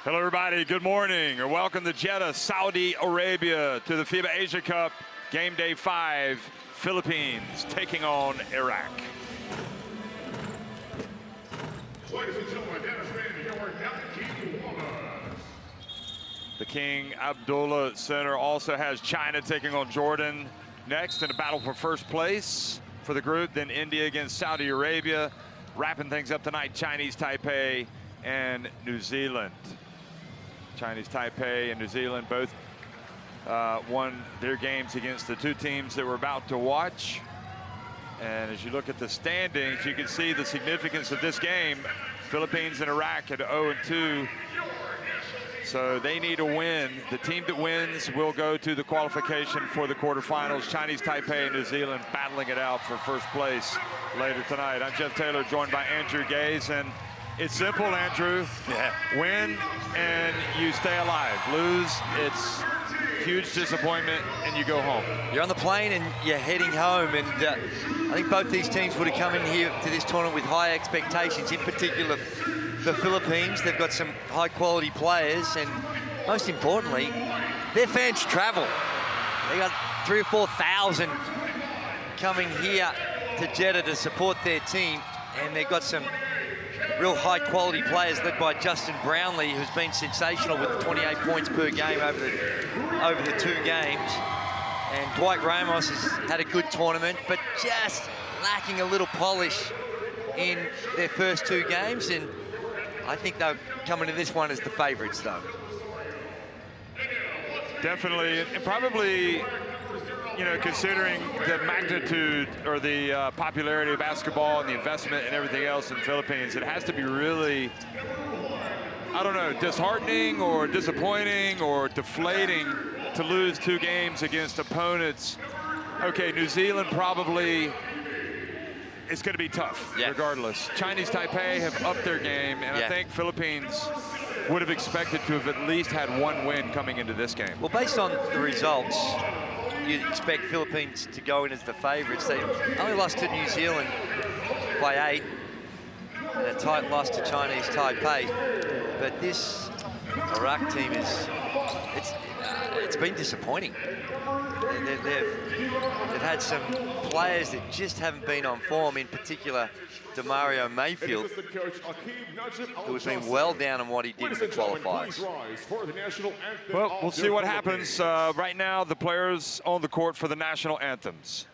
Hello, everybody. Good morning, or welcome to Jeddah, Saudi Arabia, to the FIBA Asia Cup, game day 5, Philippines taking on Iraq. Ladies and gentlemen, demonstrating your Nike Walnuts. The King Abdullah Center also has China taking on Jordan next in a battle for first place for the group. Then India against Saudi Arabia. Wrapping things up tonight, Chinese Taipei and New Zealand. Chinese Taipei and New Zealand both won their games against the two teams that we're about to watch. And as you look at the standings, you can see the significance of this game. Philippines and Iraq at 0-2. So they need a win. The team that wins will go to the qualification for the quarterfinals. Chinese Taipei and New Zealand battling it out for first place later tonight. I'm Jeff Taylor, joined by Andrew Gaze. And it's simple, Andrew. Yeah. Win and you stay alive. Lose, it's huge disappointment and you go home. You're on the plane and you're heading home, and I think both these teams would have come in here to this tournament with high expectations, in particular the Philippines. They've got some high quality players, and most importantly, their fans travel. They got 3,000 or 4,000 coming here to Jeddah to support their team, and they've got some real high-quality players led by Justin Brownlee, who's been sensational with 28 points per game over the two games. And Dwight Ramos has had a good tournament, but just lacking a little polish in their first two games. And I think they'll come into this one as the favourites, though. Definitely, and probably, you know, considering the magnitude or the popularity of basketball and the investment and everything else in the Philippines, it has to be really, I don't know, disheartening or disappointing or deflating to lose two games against opponents. Okay, New Zealand probably, it's going to be tough, regardless. Chinese Taipei have upped their game, and I think Philippines would have expected to have at least had one win coming into this game. Well, based on the results, you'd expect Philippines to go in as the favourites. They only lost to New Zealand by 8, and a tight loss to Chinese Taipei. But this Iraq team it's been disappointing. They've had some players that just haven't been on form, in particular DeMario Mayfield, who has been well down on what he did in the qualifiers. Well, we'll see what happens. Right now, the players on the court for the national anthems.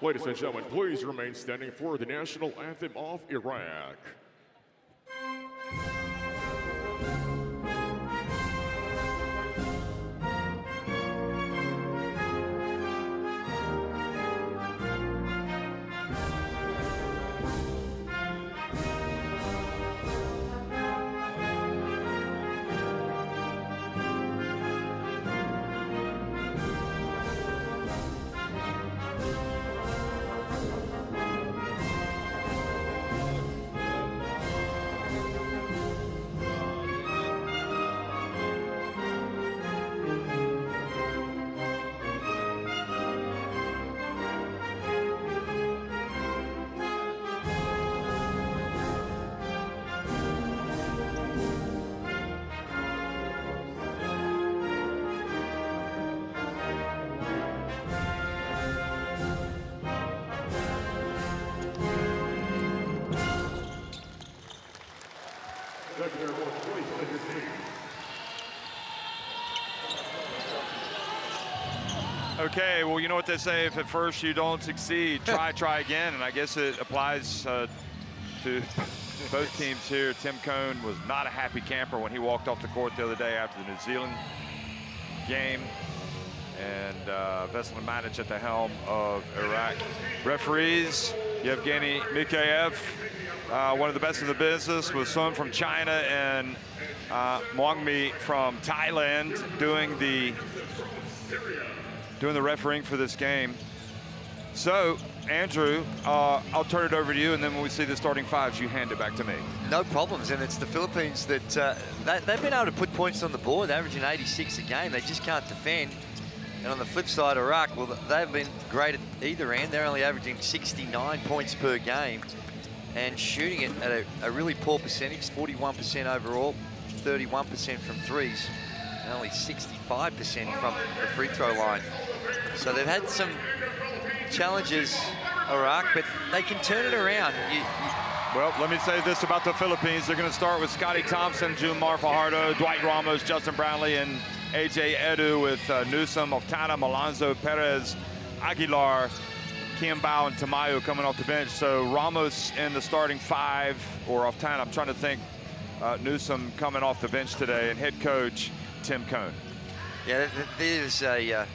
Ladies and gentlemen, please remain standing for the national anthem of Iraq. Okay, well, you know what they say, if at first you don't succeed, try again, and I guess it applies to both teams here. Tim Cone was not a happy camper when he walked off the court the other day after the New Zealand game, and Veselin Matic at the helm of Iraq. Referees, Yevgeny Mikheyev, one of the best in the business, with Sun from China and Mwangmi from Thailand doing the refereeing for this game. So, Andrew, I'll turn it over to you, and then when we see the starting fives, you hand it back to me. No problems, and it's the Philippines that they've been able to put points on the board. They're averaging 86 a game. They just can't defend. And on the flip side, Iraq, well, they've been great at either end. They're only averaging 69 points per game and shooting it at a really poor percentage, 41% overall, 31% from threes, and only 65% from the free throw line. So they've had some challenges, Iraq, but they can turn it around. Well, let me say this about the Philippines. They're going to start with Scotty Thompson, Jumar Fajardo, Dwight Ramos, Justin Brownlee, and AJ Edu, with Newsom, Oftana, Malonzo, Perez, Aguilar, Kiambao, and Tamayo coming off the bench. So Ramos in the starting five, or Oftana, I'm trying to think, Newsom coming off the bench today, and head coach Tim Cone. Yeah, there's a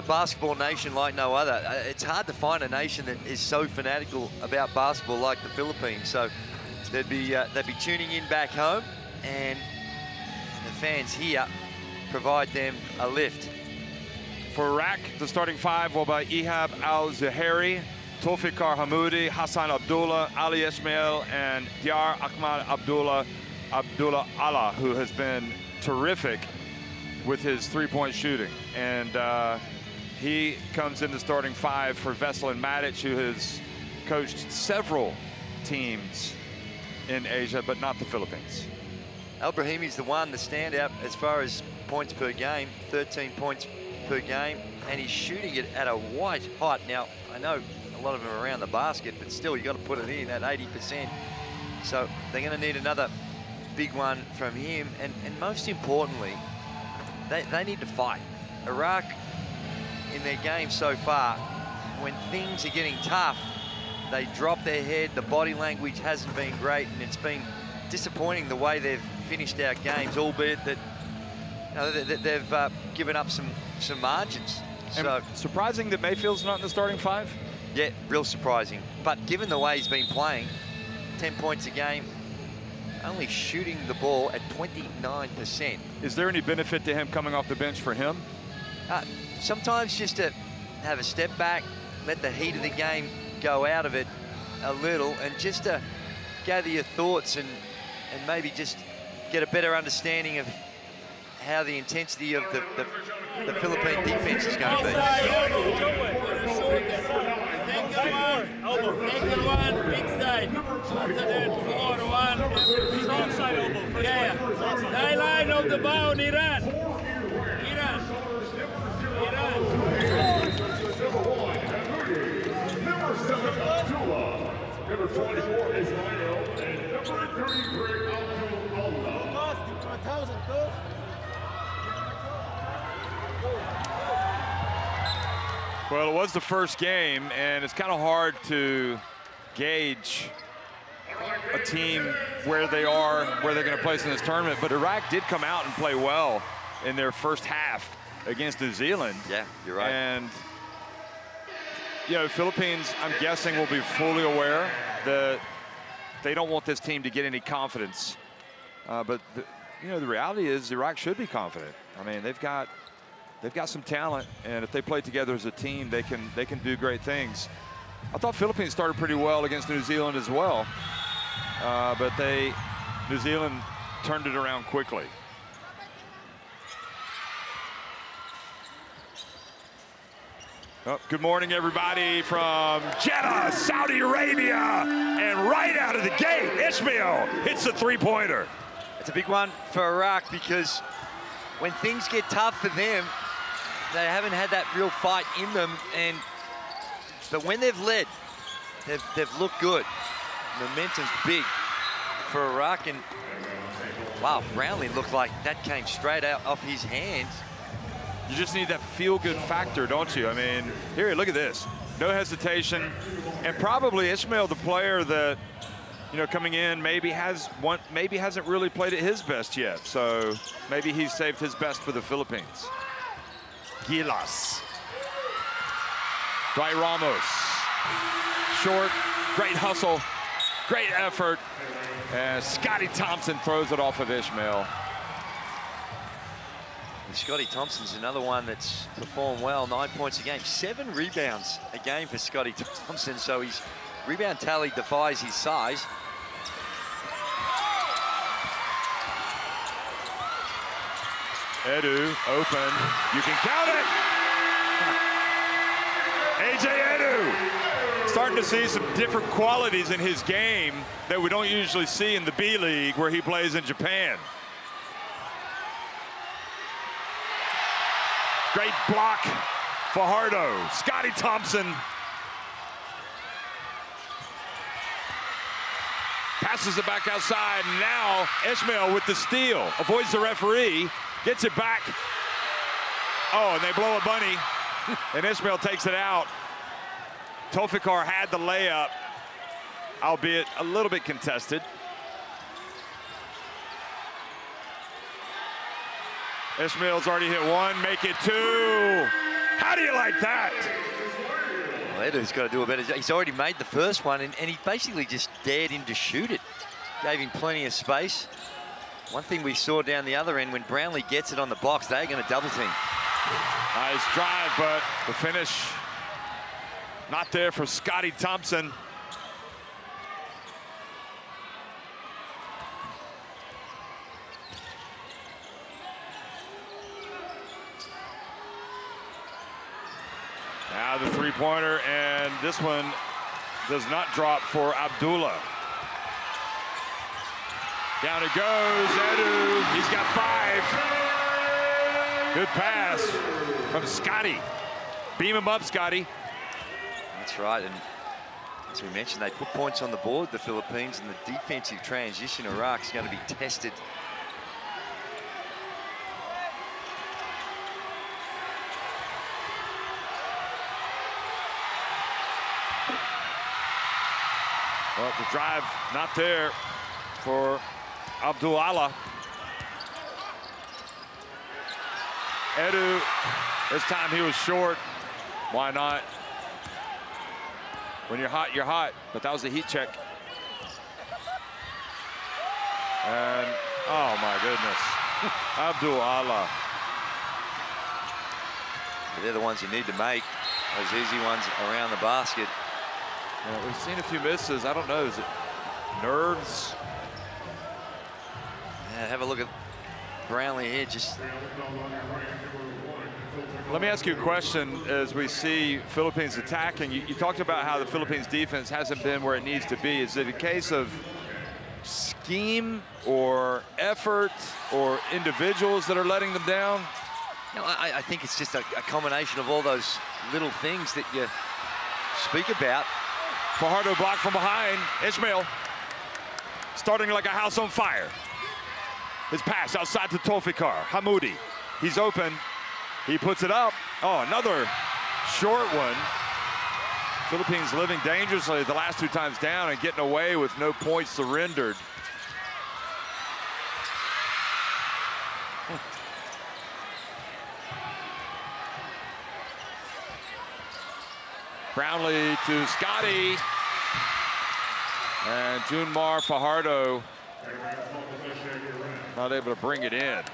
basketball nation like no other. It's hard to find a nation that is so fanatical about basketball like the Philippines. So they'd be tuning in back home, and the fans here provide them a lift. For Iraq, the starting five will be Ihab Al-Zahari, Tolfikar Hamoudi, Hassan Abdullah, Ali Ismail, and Diyar Ahmad Abdullah Allah, who has been terrific with his three-point shooting. And he comes in the starting five for Veselin Matic, who has coached several teams in Asia, but not the Philippines. Al-Brahimi's the one, the standout as far as points per game, 13 points per game, and he's shooting it at a white hot. Now, I know a lot of them are around the basket, but still, you got to put it in at 80%. So they're going to need another big one from him, and most importantly, they need to fight. Iraq, in their game so far, when things are getting tough, they drop their head. The body language hasn't been great, and it's been disappointing the way they've finished out games, albeit that they've given up some margins. So surprising that Mayfield's not in the starting five? Yeah, real surprising. But given the way he's been playing, 10 points a game, only shooting the ball at 29%. Is there any benefit to him coming off the bench for him? Sometimes just to have a step back, let the heat of the game go out of it a little, and just to gather your thoughts and maybe just get a better understanding of how the intensity of the Philippine defense is going to be. Second one, big side. After that, 4-1. Strong side elbow. First one. High line of the bound, Iran. Number 7, Abdullah. Number 24, Israel. And number 33, Abdullah. Well, it was the first game, and it's kind of hard to gauge a team where they are, where they're going to place in this tournament. But Iraq did come out and play well in their first half against New Zealand. Yeah, you're right. And, you know, Philippines, I'm guessing, will be fully aware that they don't want this team to get any confidence. But, the reality is Iraq should be confident. I mean, they've got some talent, and if they play together as a team, they can do great things. I thought Philippines started pretty well against New Zealand as well, but New Zealand turned it around quickly. Oh, good morning, everybody, from Jeddah, Saudi Arabia, and right out of the gate, Ismail hits a three-pointer. It's a big one for Iraq, because when things get tough for them, they haven't had that real fight in them, but when they've led, they've looked good. Momentum's big for Iraq, and wow, Brownlee looked like that came straight out off his hands. You just need that feel-good factor, don't you? I mean, here, look at this. No hesitation. And probably Ishmael, the player that, you know, coming in maybe hasn't really played at his best yet. So maybe he's saved his best for the Philippines. Gilas. Dwight Ramos. Short, great hustle, great effort. And Scotty Thompson throws it off of Ishmael. And Scotty Thompson's another one that's performed well, 9 points a game, 7 rebounds a game for Scotty Thompson. So his rebound tally defies his size. Edu, open, you can count it! AJ Edu, starting to see some different qualities in his game that we don't usually see in the B League where he plays in Japan. Great block, Fajardo, Scotty Thompson. Passes it back outside, and now Ishmael with the steal, avoids the referee, gets it back. Oh, and they blow a bunny, and Ishmael takes it out. Tofikar had the layup, albeit a little bit contested. Ishmael's already hit one, make it two. How do you like that? Well, Edu's got to do a better job. He's already made the first one, and he basically just dared him to shoot it. Gave him plenty of space. One thing we saw down the other end, when Brownlee gets it on the box, they're going to double team. Nice drive, but the finish not there for Scotty Thompson. Now the three-pointer, and this one does not drop for Abdullah. Down it goes, Edu, he's got 5. Good pass from Scotty. Beam him up, Scotty. That's right, and as we mentioned, they put points on the board, the Philippines, and the defensive transition Iraq is going to be tested. Well, the drive not there for Abdullah. Edu, this time he was short. Why not? When you're hot, you're hot. But that was a heat check. And, oh my goodness. Abdullah. They're the ones you need to make, those easy ones around the basket. Yeah, we've seen a few misses. I don't know, is it nerves? Yeah, have a look at Brownlee here. Just let me ask you a question as we see Philippines attacking. You talked about how the Philippines defense hasn't been where it needs to be. Is it a case of scheme or effort or individuals that are letting them down? No, I think it's just a combination of all those little things that you speak about. Fajardo blocked from behind. Ishmael starting like a house on fire. His pass outside to Tofikar. Hamoudi, he's open. He puts it up. Oh, another short one. Philippines living dangerously the last 2 times down and getting away with no points surrendered. Brownlee to Scotty. And Junmar Fajardo not able to bring it in.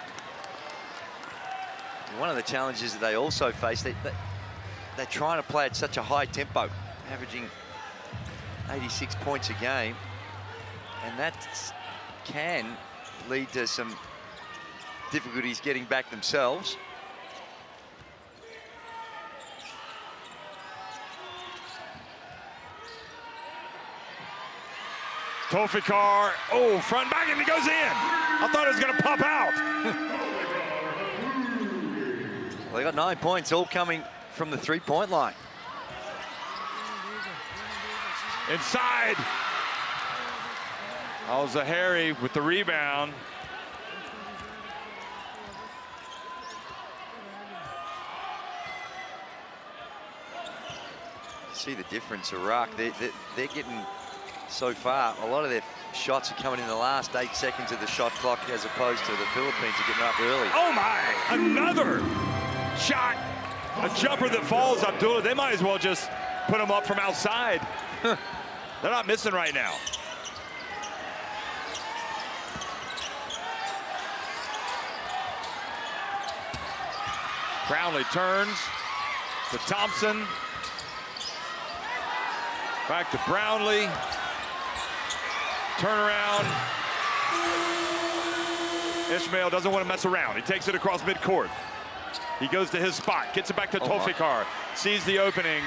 One of the challenges that they also face, they're trying to play at such a high tempo, averaging 86 points a game. And that can lead to some difficulties getting back themselves. Tofikar, oh, front back, and he goes in. I thought it was going to pop out. Well, they got 9 points, all coming from the three-point line. Inside. Al-Zahari with the rebound. see the difference. Iraq, they're getting so far. A lot of their shots are coming in the last 8 seconds of the shot clock, as opposed to the Philippines are getting up early. Oh my! Another shot. A jumper that falls, Abdullah. They might as well just put him up from outside. They're not missing right now. Brownlee turns to Thompson. Back to Brownlee. Turnaround. Ishmael doesn't want to mess around. He takes it across midcourt. He goes to his spot, gets it back to Tolfikar. Sees the opening.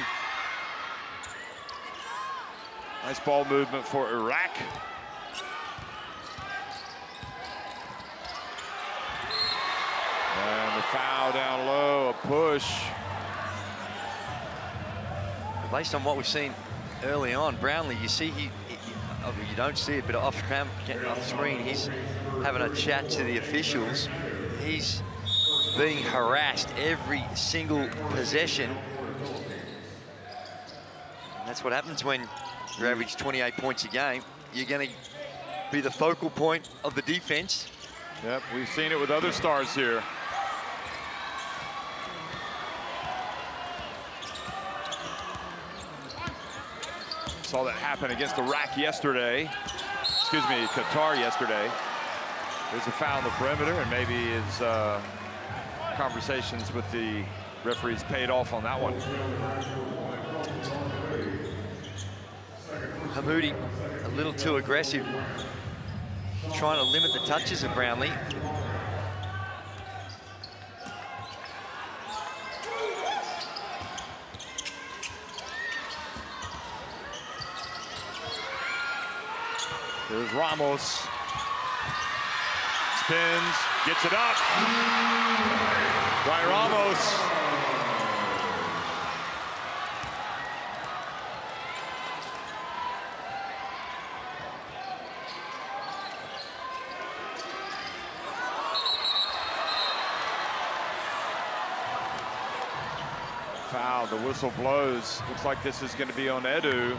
Nice ball movement for Iraq. And the foul down low, a push. Based on what we've seen early on, Brownlee, you see you don't see it, but off screen, he's having a chat to the officials. He's being harassed every single possession. And that's what happens when you average 28 points a game. You're going to be the focal point of the defense. Yep, we've seen it with other stars here. Saw that happen against Iraq yesterday. Excuse me, Qatar yesterday. There's a foul on the perimeter, and maybe his conversations with the referees paid off on that one. Hamoudi a little too aggressive, trying to limit the touches of Brownlee. There's Ramos. Spins, gets it up. By Ramos. Foul, the whistle blows. Looks like this is going to be on Edu.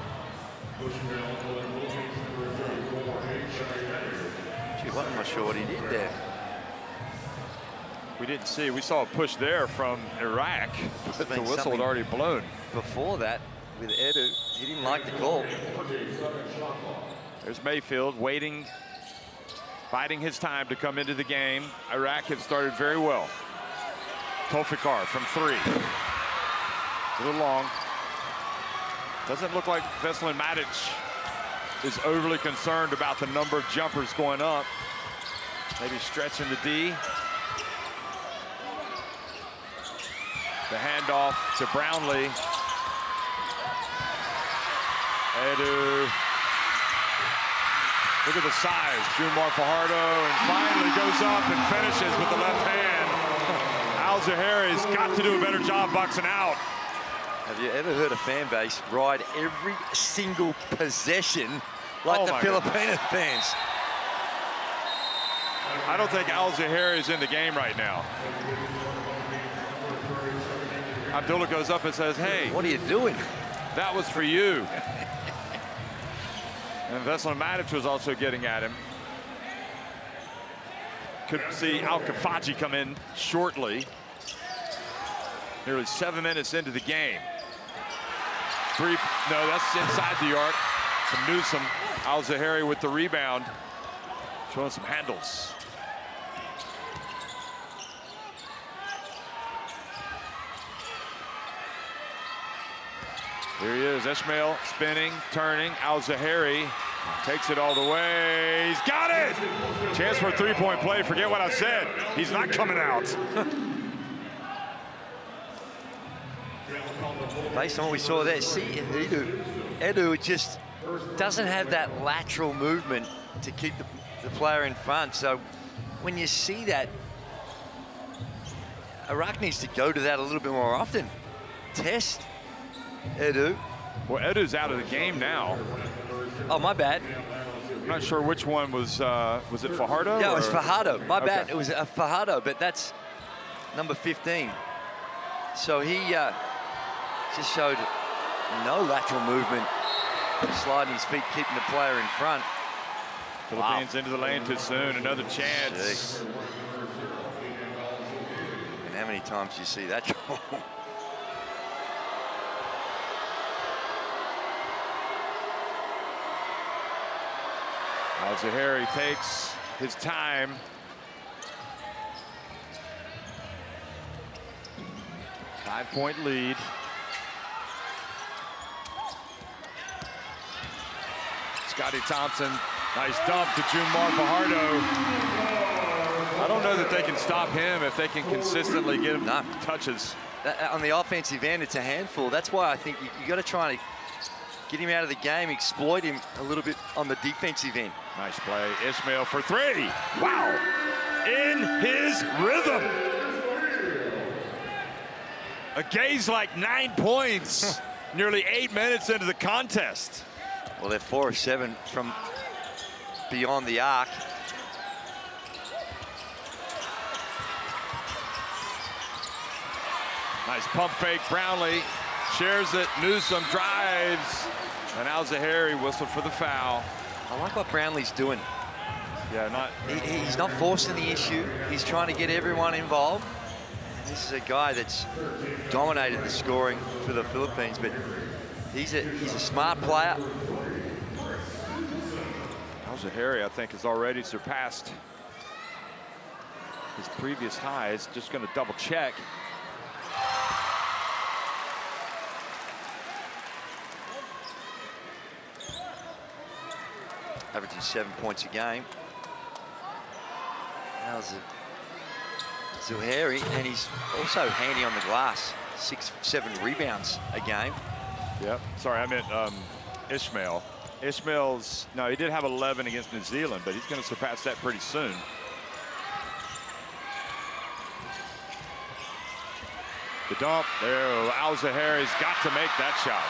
I'm not sure what he did there. We didn't see. We saw a push there from Iraq. The whistle had already blown. Before that, with Edu, he didn't like the call. There's Mayfield waiting, biding his time to come into the game. Iraq have started very well. Tolfikar from 3. A little long. Doesn't look like Veselin Matic is overly concerned about the number of jumpers going up. Maybe stretching the D. The handoff to Brownlee. Edu. Look at the size. Jumar Fajardo, and finally goes up and finishes with the left hand. Al-Zahari's got to do a better job boxing out. Have you ever heard a fan base ride every single possession like the Filipino fans? I don't think Al-Zahari is in the game right now. Abdullah goes up and says, hey. What are you doing? That was for you. And Veselin Matic was also getting at him. Could see Al-Kafaji come in shortly. Nearly 7 minutes into the game. 3, no, that's inside the arc. From Newsom. Al-Zahari with the rebound. Showing some handles. Here he is, Ishmael spinning, turning. Al-Zahari takes it all the way. He's got it! Chance for a 3-point play. Forget what I said. He's not coming out. Based on what we saw there, see, Edu just doesn't have that lateral movement to keep the player in front. So when you see that, Iraq needs to go to that a little bit more often. Test Edu. Well, Edu's out of the game now. Oh, my bad. I'm not sure which one was it Fajardo? Yeah, it was Fajardo. My bad. It was Fajardo, but that's number 15. So he just showed No lateral movement. Sliding his feet, keeping the player in front. Philippines into the lane too soon. Another chance. Jeez. And how many times do you see that goal? Al-Zahari takes his time. Five-point lead. Scotty Thompson, nice dump to Jumar Fajardo. I don't know that they can stop him if they can consistently get him touches. On the offensive end, it's a handful. That's why I think you got to try to get him out of the game, exploit him a little bit on the defensive end. Nice play, Ishmael for three. Wow, in his rhythm. A gaze like 9 points, nearly 8 minutes into the contest. Well, they're 4 of 7 from beyond the arc. Nice pump fake, Brownlee shares it, Newsom drives, and Al-Zahari whistled for the foul. I like what Brownlee's doing. Yeah, He's not forcing the issue. He's trying to get everyone involved. And this is a guy that's dominated the scoring for the Philippines, but he's a smart player. Al-Zahari, I think, has already surpassed his previous highs. Just going to double check. Averaging 7 points a game. Al-Zahari, and he's also handy on the glass. 6-7 rebounds a game. Yep. Sorry, I meant Ishmael. Ishmael's, no, he did have 11 against New Zealand, but he's going to surpass that pretty soon. The dump there, Al-Zahari's got to make that shot.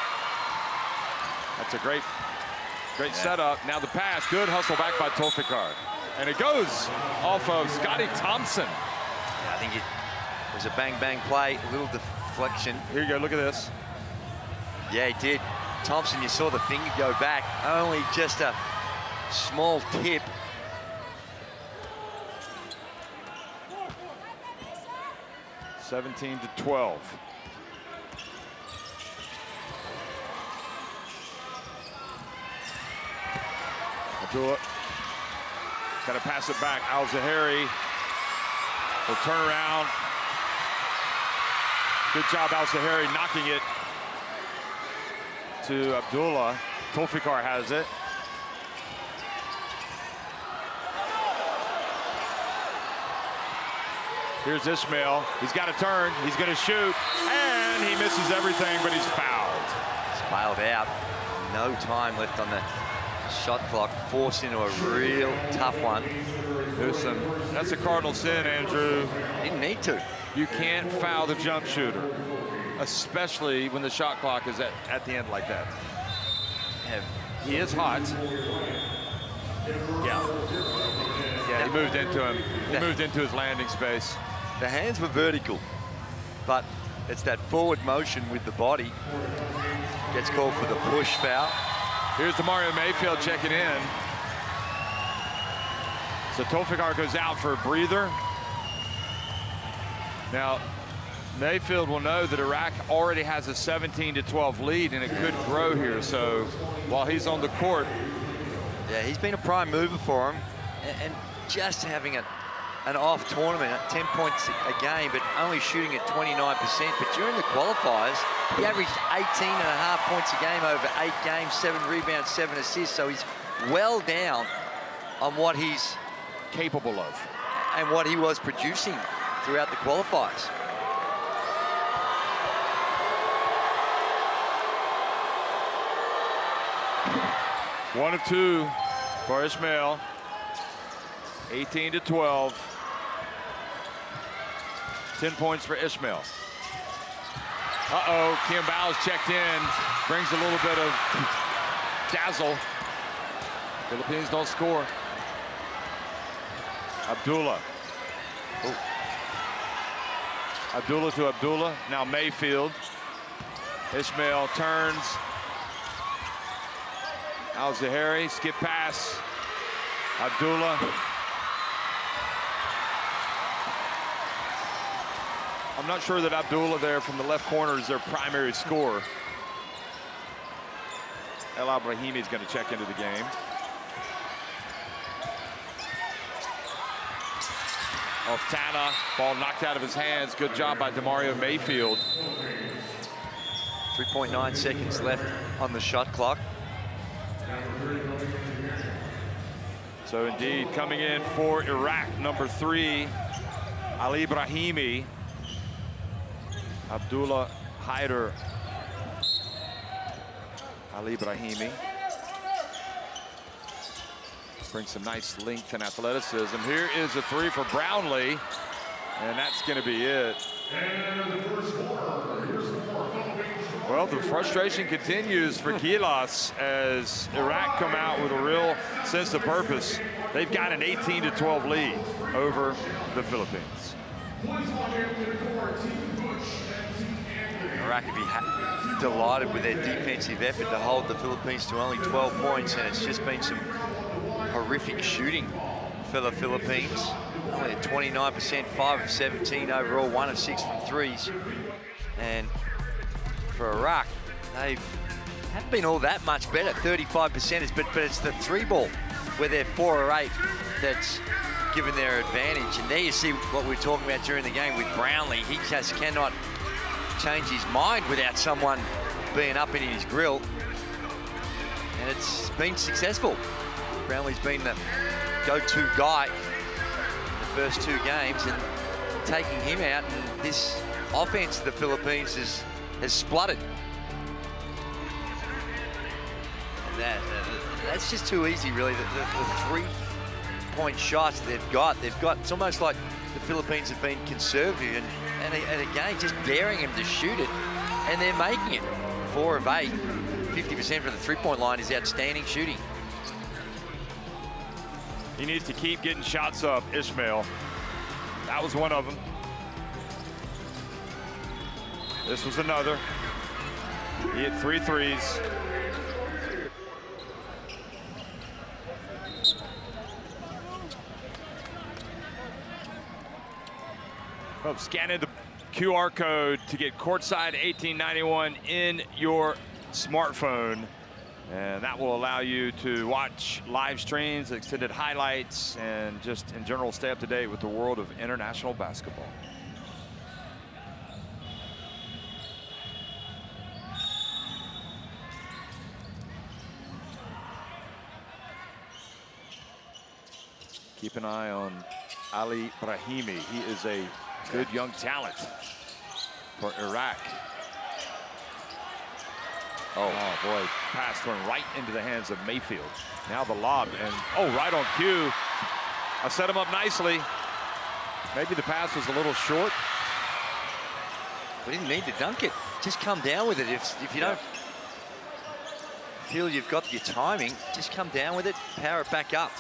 That's a great setup. Now the pass, good hustle back by Tolfikar. And it goes off of Scotty Thompson. Yeah, I think it was a bang-bang play, a little deflection. Here you go, look at this. Yeah, he did. Thompson, you saw the finger go back, only just a small tip. (17 to 12). Abdullah got to pass it back. Al-Zahari will turn around. Good job, Al-Zahari, knocking it to Abdullah. Tolfikar has it. Here's Ishmael. He's got to turn. He's going to shoot. And he misses everything, but he's fouled. He's fouled out. No time left on the shot clock. Forced into a real tough one. Newsom. That's a cardinal sin, Andrew. Didn't need to. You can't foul the jump shooter, especially when the shot clock is at the end like that. He is hot. Yeah, he moved into him. He moved into his landing space. The hands were vertical, but it's that forward motion with the body. Gets called for the push foul. Here's Demario Mayfield checking in. So Tolfikar goes out for a breather. Now, Mayfield will know that Iraq already has a 17 to 12 lead, and it could grow here. So while he's on the court. Yeah, he's been a prime mover for him, and just having an off tournament at 10 points a game, but only shooting at 29%. But during the qualifiers, he averaged 18.5 points a game over 8 games, 7 rebounds, 7 assists. So he's well down on what he's capable of and what he was producing throughout the qualifiers. One of two for Ishmael. 18 to 12. 10 points for Ishmael. Uh-oh, Kim Bowles checked in. Brings a little bit of dazzle. Philippines don't score. Abdullah. Ooh. Abdullah to Abdullah. Now Mayfield. Ishmael turns. Al-Zahari, skip pass. Abdullah. I'm not sure that Abdullah there from the left corner is their primary scorer. El Abrahimi is going to check into the game. Off Tana, ball knocked out of his hands. Good job by Demario Mayfield. 3.9 seconds left on the shot clock. So indeed, coming in for Iraq, number 3, Ali Brahimi. Abdullah Haider. Ali Brahimi. Brings some nice length and athleticism. Here is a 3 for Brownlee, and that's going to be it. Well, the frustration continues for Gilas as Iraq come out with a real sense of purpose. They've got an 18-12 lead over the Philippines. Iraq would be delighted with their defensive effort to hold the Philippines to only 12 points, and it's just been some horrific shooting for the Philippines. Only at 29%, 5 of 17 overall, 1 of 6 from threes. And for Iraq, they haven't been all that much better, 35%, but it's the 3 ball where they're 4 or 8 that's given their advantage. And there you see what we were talking about during the game with Brownlee. He just cannot change his mind without someone being up in his grill. And it's been successful. Brownlee's been the go-to guy in the first 2 games, and taking him out, and this offense of the Philippines has spluttered. And that's just too easy, really. The 3-point shots they've got, it's almost like the Philippines have been conservative and again, just daring him to shoot it, and they're making it. 4 of 8, 50% from the 3-point line is outstanding shooting. He needs to keep getting shots up, Ishmael. That was one of them. This was another. He hit 3 threes. Oh, scan in the QR code to get Courtside 1891 in your smartphone. And that will allow you to watch live streams, extended highlights, and just in general stay up to date with the world of international basketball. Keep an eye on Ali Brahimi. He is a good young talent for Iraq. Oh boy, pass thrown right into the hands of Mayfield. Now the lob, and right on cue. I set him up nicely. Maybe the pass was a little short. We didn't need to dunk it. Just come down with it. If you don't feel you've got your timing, just come down with it, power it back up.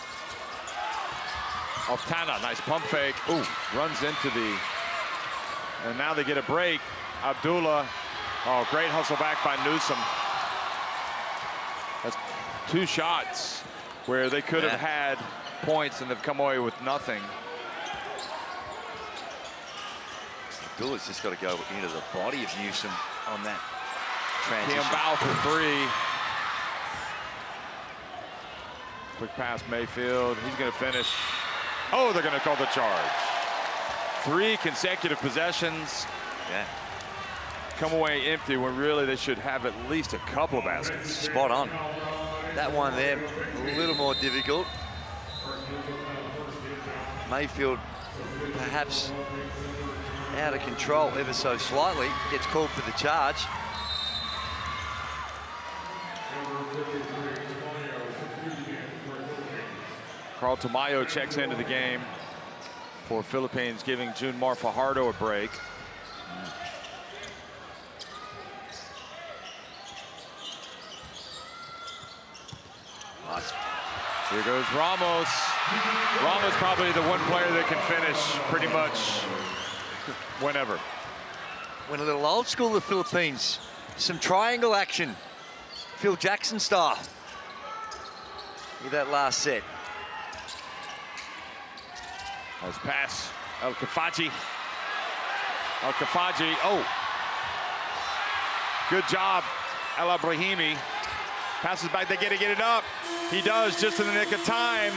Off Tana, nice pump fake. Ooh, runs into the, and now they get a break. Abdullah, great hustle back by Newsom. That's 2 shots where they could have had points and they've come away with nothing. Abdullah's just got to go into the body of Newsom on that transition. Campbell for 3. Quick pass, Mayfield. He's going to finish. Oh, they're going to call the charge. 3 consecutive possessions. Yeah. Come away empty when really they should have at least a couple of baskets. Spot on. That one there, a little more difficult. Mayfield perhaps out of control ever so slightly. Gets called for the charge. Carl Tamayo checks into the game for Philippines, giving Junmar Fajardo a break. Nice. Here goes Ramos. Ramos probably the one player that can finish pretty much whenever. Went a little old school, the Philippines, some triangle action, Phil Jackson style, with that last set. Nice pass, El Kafaji. El Kafaji, oh. Good job, El Ibrahimi. Passes back, they get it up. He does, just in the nick of time.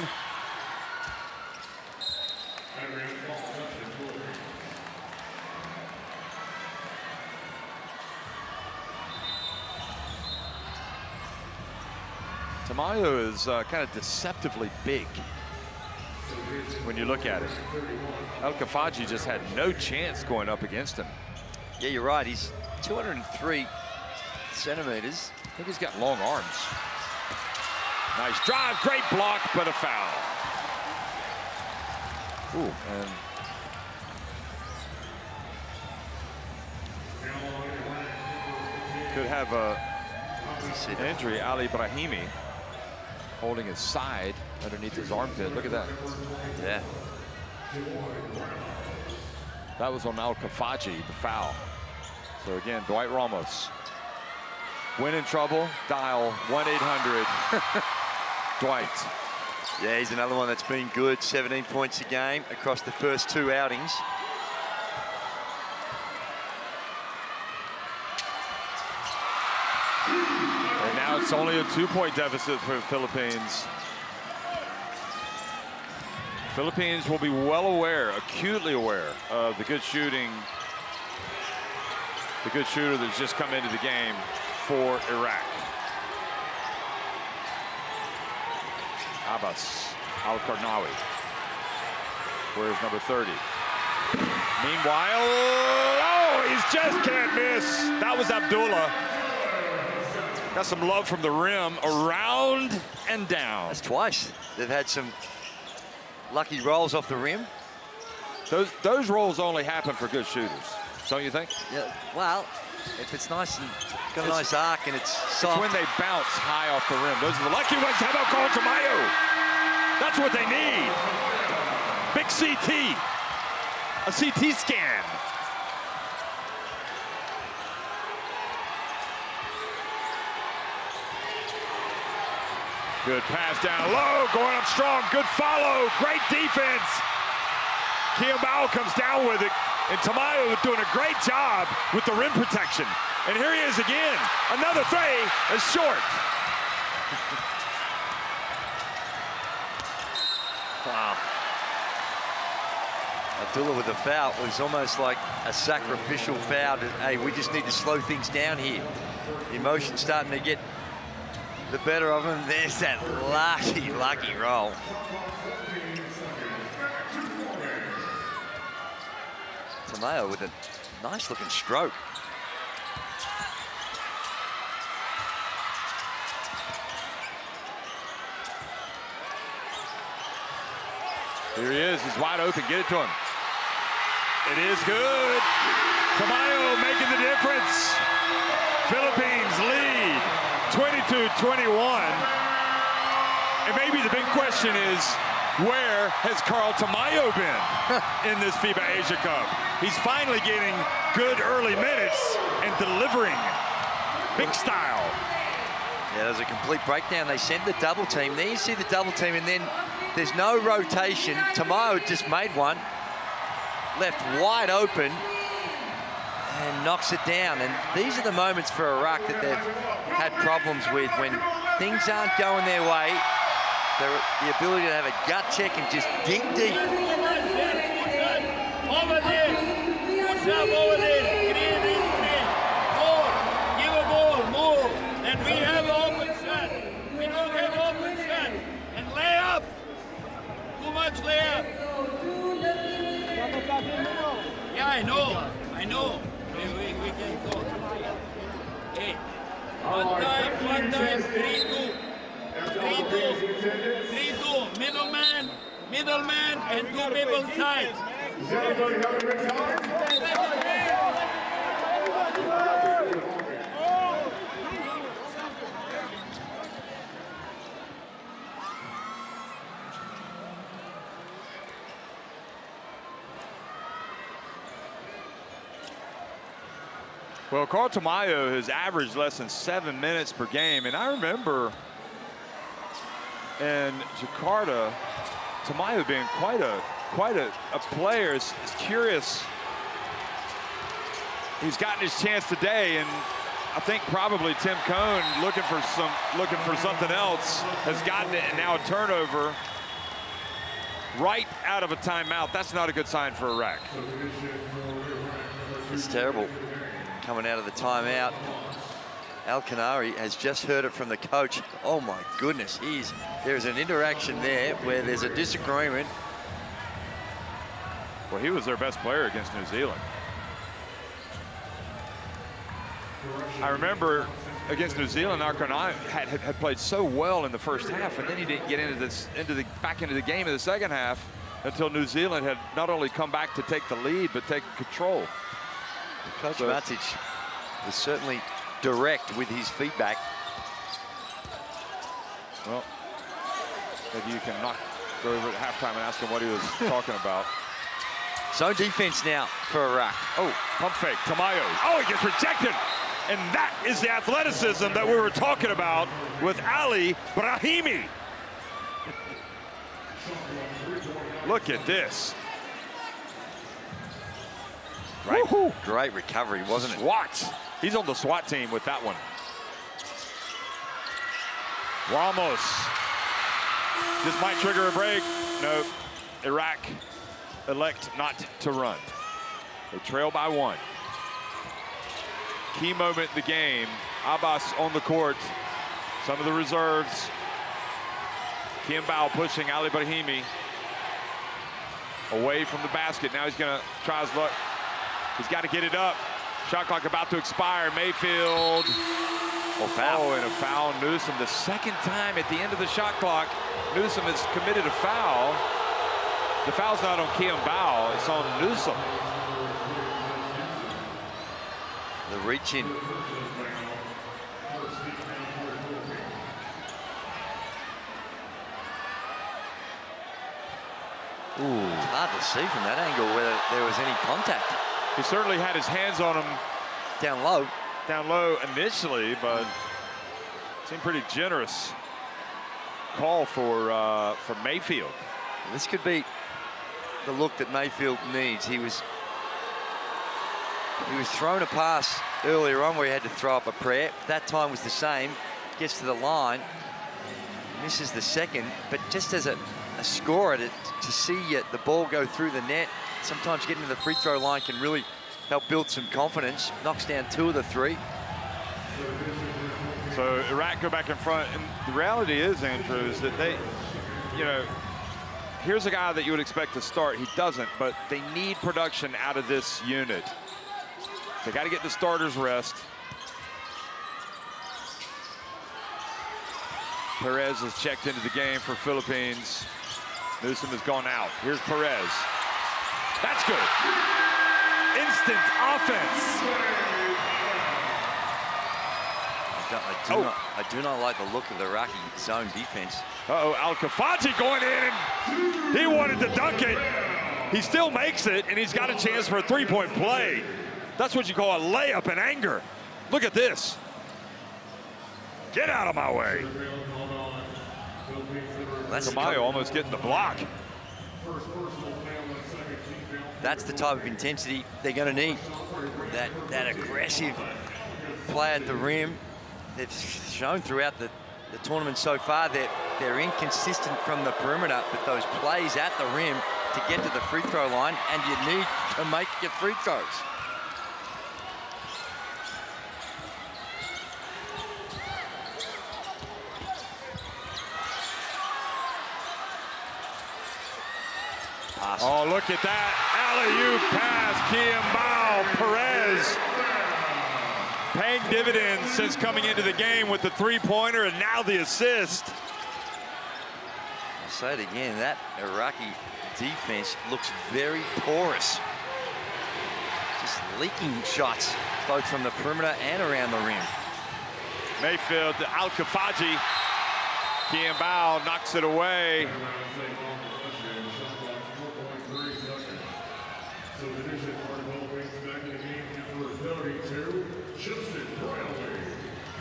Tamayo is kind of deceptively big when you look at it. El Kafaji just had no chance going up against him. Yeah, you're right. He's 203 centimeters. I think he's got long arms. Nice drive, great block, but a foul. Ooh, and could have an injury. Ali Ibrahimi holding his side underneath his armpit. Look at that. Yeah. That was on Al Kafaji, the foul. So again, Dwight Ramos. When in trouble, dial 1-800 Dwight. Yeah, he's another one that's been good. 17 points a game across the first 2 outings. And now it's only a 2-point deficit for the Philippines. Philippines will be well aware, acutely aware of the good shooting, the good shooter that's just come into the game for Iraq. Abbas Al-Karnawi. Where's number 30? Meanwhile, oh, he's just can't miss. That was Abdullah. Got some love from the rim, around and down. That's twice. They've had some lucky rolls off the rim. Those rolls only happen for good shooters, don't you think? Yeah, well, if it's nice and got a nice arc and it's soft. It's when they bounce high off the rim. Those are the lucky ones. How about Carl Tamayo? That's what they need. Big CT. A CT scan. Good pass down low, going up strong. Good follow, great defense. Kiambao comes down with it, and Tamayo doing a great job with the rim protection. And here he is again. Another three is short. Wow. Abdullah with the foul. It was almost like a sacrificial foul. Hey, we just need to slow things down here. The emotion's starting to get the better of him. There's that lucky roll. Tamayo with a nice looking stroke. Here he is, he's wide open, get it to him. It is good. Tamayo making the difference. Philippines lead 22-21. And maybe the big question is, where has Carl Tamayo been in this FIBA Asia Cup? He's finally getting good early minutes and delivering big style. Yeah, there's a complete breakdown. They sent the double team. There you see the double team, and then there's no rotation. Tamayo just made one, left wide open, and knocks it down. And these are the moments for Iraq that they've had problems with when things aren't going their way. The ability to have a gut check and just dig deep. Over there. What's up over there? Green. More. Give a ball. More. And we have open shot. We don't have open shot. And lay up. Too much lay up. Yeah, I know. We can go. Hey. One time. 3-2. 3-2. Middleman, and 2 people side. Does everybody have a good time? Well, Carl Tamayo has averaged less than 7 minutes per game, and I remember in Jakarta, Tamayo being quite a player. Is curious. He's gotten his chance today, and I think probably Tim Cone looking for something else has gotten it, and now a turnover right out of a timeout. That's not a good sign for Iraq. It's terrible. Coming out of the timeout, Al-Kanari has just heard it from the coach. Oh my goodness, there's an interaction there where there's a disagreement. Well, he was their best player against New Zealand. I remember against New Zealand, Al-Kanari had played so well in the first half, and then he didn't get back into the game in the second half until New Zealand had not only come back to take the lead, but take control. Coach Matic was certainly direct with his feedback. Well, maybe you can go over at halftime and ask him what he was talking about. Zone defense now for Iraq. Oh, pump fake, Tamayo. Oh, he gets rejected. And that is the athleticism that we were talking about with Ali Brahimi. Look at this. Great recovery, wasn't it? SWAT. He's on the SWAT team with that one. Ramos. This might trigger a break. No, Iraq elect not to run. They trail by 1. Key moment in the game. Abbas on the court. Some of the reserves. Kiambao pushing Ali Brahimi away from the basket. Now he's going to try his luck. He's got to get it up. Shot clock about to expire. Mayfield. Oh, foul. Oh, and a foul on Newsom. The second time at the end of the shot clock, Newsom has committed a foul. The foul's not on Kiambao, it's on Newsom. The reach in. Ooh, hard to see from that angle whether there was any contact. He certainly had his hands on him down low initially, but seemed pretty generous call for Mayfield. This could be the look that Mayfield needs. He was thrown a pass earlier on where he had to throw up a prayer. That time was the same. Gets to the line, misses the second, but just as a scorer to see the ball go through the net, sometimes getting to the free throw line can really help build some confidence. Knocks down 2 of the 3. So Iraq go back in front, and the reality is, Andrew, is that they, here's a guy that you would expect to start. He doesn't, but they need production out of this unit. They got to get the starters rest. Perez has checked into the game for Philippines. Newsom has gone out. Here's Perez. That's good. Instant offense. I do not like the look of the Iraqi zone defense. Uh-oh, Al-Kafaji going in, and he wanted to dunk it. He still makes it, and he's got a chance for a three-point play. That's what you call a layup in anger. Look at this. Get out of my way. Tamayo almost getting the block. That's the type of intensity they're going to need. That aggressive play at the rim. They've shown throughout the tournament so far that they're inconsistent from the perimeter, but those plays at the rim to get to the free throw line, and you need to make your free throws. Oh, look at that. Alley-oop pass, Kiambao, Perez. Paying dividends since coming into the game with the three-pointer and now the assist. I'll say it again, that Iraqi defense looks very porous. Just leaking shots, both from the perimeter and around the rim. Mayfield to Al-Kafaji. Kiambao knocks it away.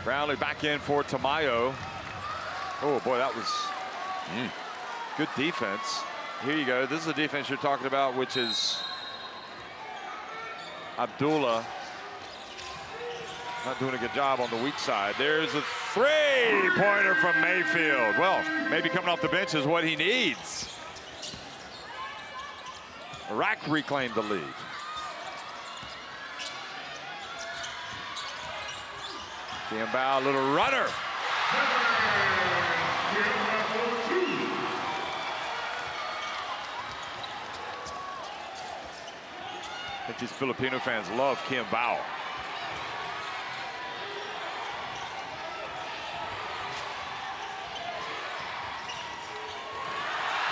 Brownlee back in for Tamayo. Oh boy, that was good defense. Here you go. This is the defense you're talking about, which is Abdullah not doing a good job on the weak side. There's a three-pointer from Mayfield. Well, maybe coming off the bench is what he needs. Iraq reclaimed the lead. Kiambao, little runner. I think these Filipino fans love Kiambao.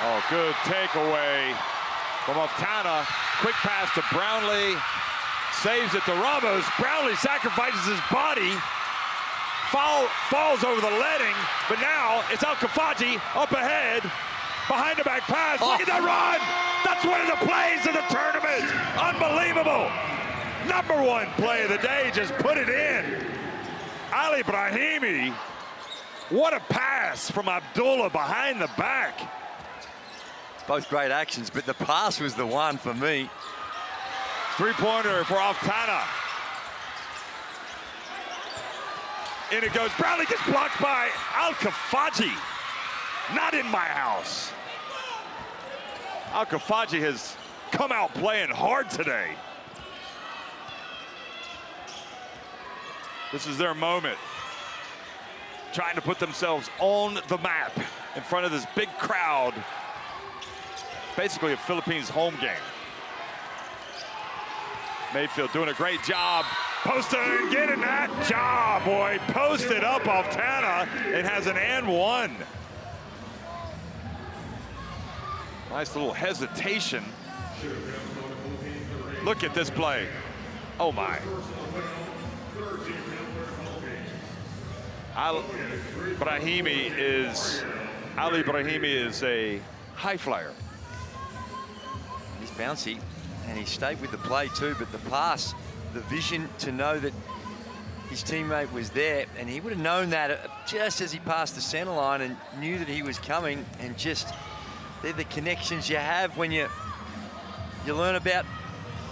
Oh, good takeaway from Oftana. Quick pass to Brownlee. Saves it to Ramos. Brownlee sacrifices his body. Falls over the letting, but now it's Al-Kafaji up ahead. Behind the back pass. Look at that run. That's one of the plays of the tournament. Unbelievable. #1 play of the day. Just put it in. Ali Brahimi. What a pass from Abdullah behind the back. Both great actions, but the pass was the one for me. Three-pointer for Oftana. In it goes. Brownlee gets blocked by Al-Kafaji. Not in my house. Al-Kafaji has come out playing hard today. This is their moment. Trying to put themselves on the map in front of this big crowd. Basically a Philippines home game. Mayfield doing a great job. Posting and getting that job, boy. Posted up Oftana. It has an and one. Nice little hesitation. Look at this play. Oh my. Ali Brahimi is a high flyer. He's bouncy and he stayed with the play too, but the pass, the vision to know that his teammate was there, and he would have known that just as he passed the center line and knew that he was coming, and just they're the connections you have when you learn about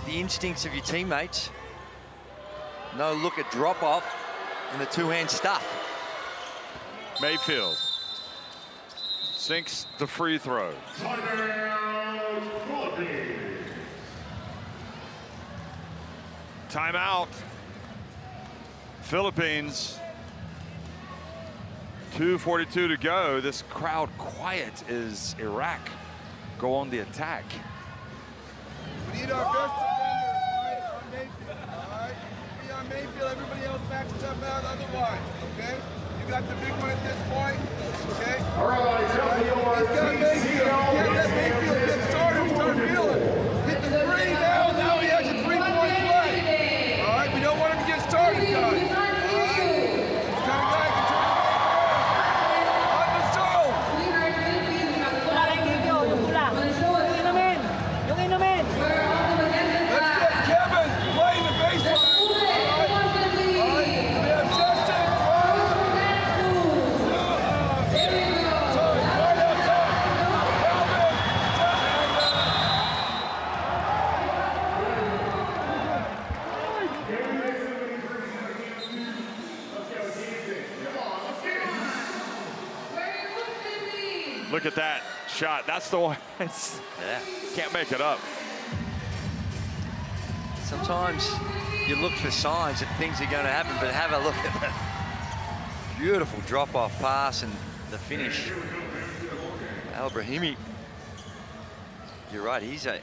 the instincts of your teammates. No look at drop off and the two-hand stuff. Mayfield sinks the free throw. Timeout. Philippines. 2:42 to go. This crowd quiet as Iraq go on the attack. We need our best defender on Mayfield, all right? Be on Mayfield, everybody else matches up out otherwise, okay? You got the big one at this point, okay? All right, He's got Mayfield. You can't let Mayfield get started, start feeling. Hit the three now he has a three-point play. All right, we don't want him to get started, guys. All right? This kind of guy can turn on the zone. Let's get Kevin playing the baseline. All right, we have Justin. Look at that shot. That's the one. Yeah. Can't make it up. Sometimes you look for signs that things are going to happen, but have a look at the beautiful drop-off pass and the finish. Al Brahimi, you're right. He's an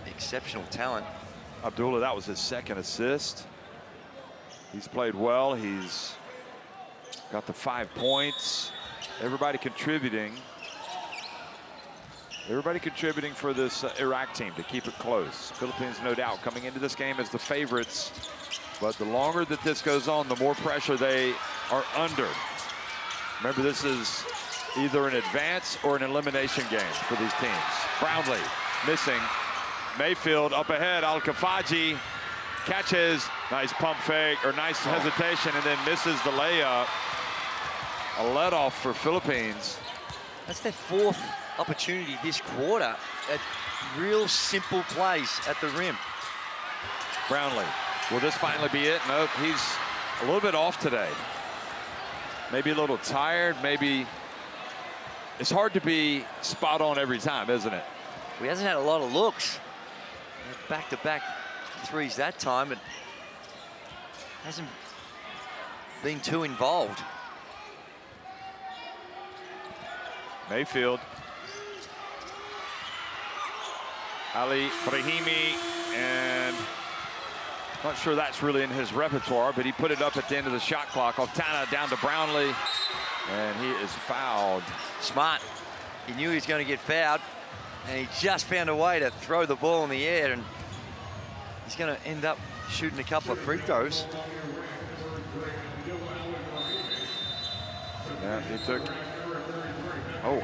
exceptional talent. Abdullah, that was his second assist. He's played well. He's got the 5 points. Everybody contributing. Everybody contributing for this Iraq team to keep it close. Philippines, no doubt, coming into this game as the favorites. But the longer that this goes on, the more pressure they are under. Remember, this is either an advance or an elimination game for these teams. Brownlee missing. Mayfield up ahead. Al-Kafaji Catches, nice pump fake, or nice hesitation, and then misses the layup. A let off for Philippines. That's their 4th opportunity this quarter at real simple plays at the rim. Brownlee, will this finally be it? Nope, he's a little bit off today. Maybe a little tired, maybe. It's hard to be spot on every time, isn't it? He hasn't had a lot of looks. Back-to-back threes that time, but hasn't been too involved. Mayfield. Ali Brahimi, and not sure that's really in his repertoire, but he put it up at the end of the shot clock. Altana down to Brownlee, and he is fouled. Smart. He knew he was going to get fouled, and he just found a way to throw the ball in the air, and he's going to end up shooting a couple of free throws. Yeah, he took. Oh.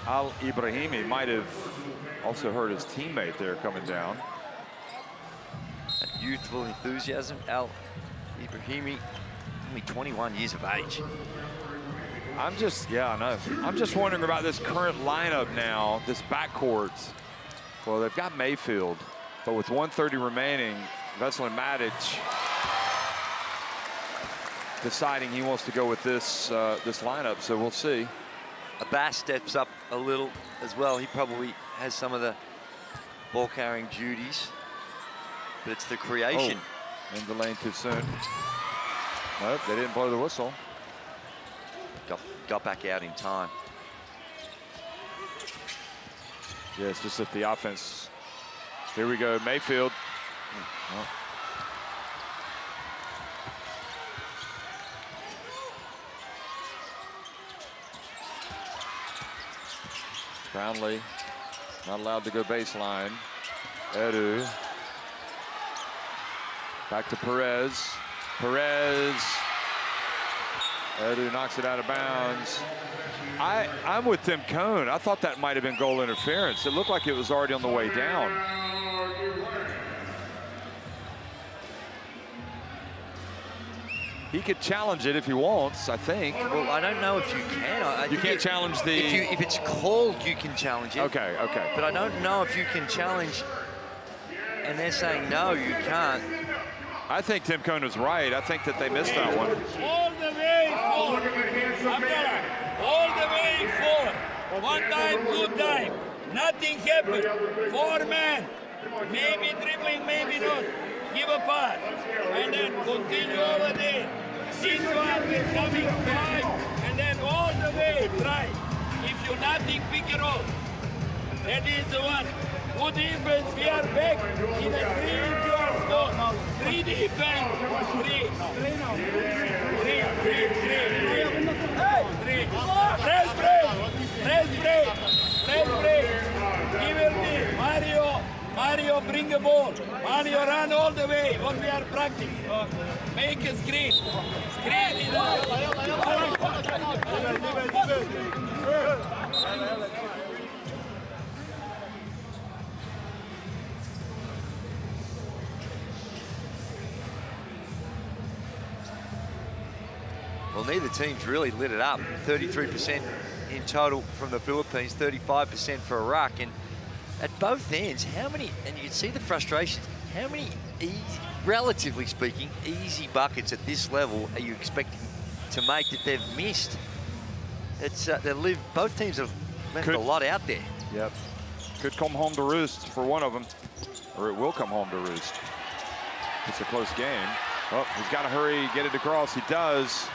Al Ibrahimi might have also hurt his teammate there coming down. That youthful enthusiasm. Al Ibrahimi, only 21 years of age. I know. I'm just wondering about this current lineup now, this backcourt. Well, they've got Mayfield, but with 1:30 remaining, Veselin Matic deciding he wants to go with this this lineup, so we'll see. Abbas steps up a little as well. He probably has some of the ball carrying duties, but it's the creation. In the lane too soon. Nope, they didn't blow the whistle. Got back out in time. Yeah, it's just if the offense. Here we go, Mayfield. Oh. Brownlee, not allowed to go baseline. Edu. Back to Perez. Perez. Edu knocks it out of bounds. I'm with Tim Cone. I thought that might have been goal interference. It looked like it was already on the way down. He could challenge it if he wants, I think. Well, I don't know if you can. You can't challenge the... If it's called, you can challenge it. Okay, okay. But I don't know if you can challenge, and they're saying, no, you can't. I think Tim Cone was right. I think that they missed that one. All the way forward. Abdullah, all the way forward. One time, two time. Nothing happened. 4 men. Maybe dribbling, maybe not. Give a pass. And then continue over there. This one is coming 5. And then all the way, try. If you nothing, pick it up. That is the one. Good defense, we are back in a 3-yard score. 3 defense, 3. 3. Press break. Give it to Mario, bring the ball. Mario, run all the way. What we are practicing. Make a screen. Screen it up. Well, neither team's really lit it up. 33% in total from the Philippines, 35% for Iraq. And at both ends, how many, and you can see the frustrations, how many, relatively speaking, easy buckets at this level are you expecting to make that they've missed? It's both teams have left a lot out there. Yep. Could come home to roost for one of them, or it will come home to roost. It's a close game. Oh, he's got to hurry, get it across. He does.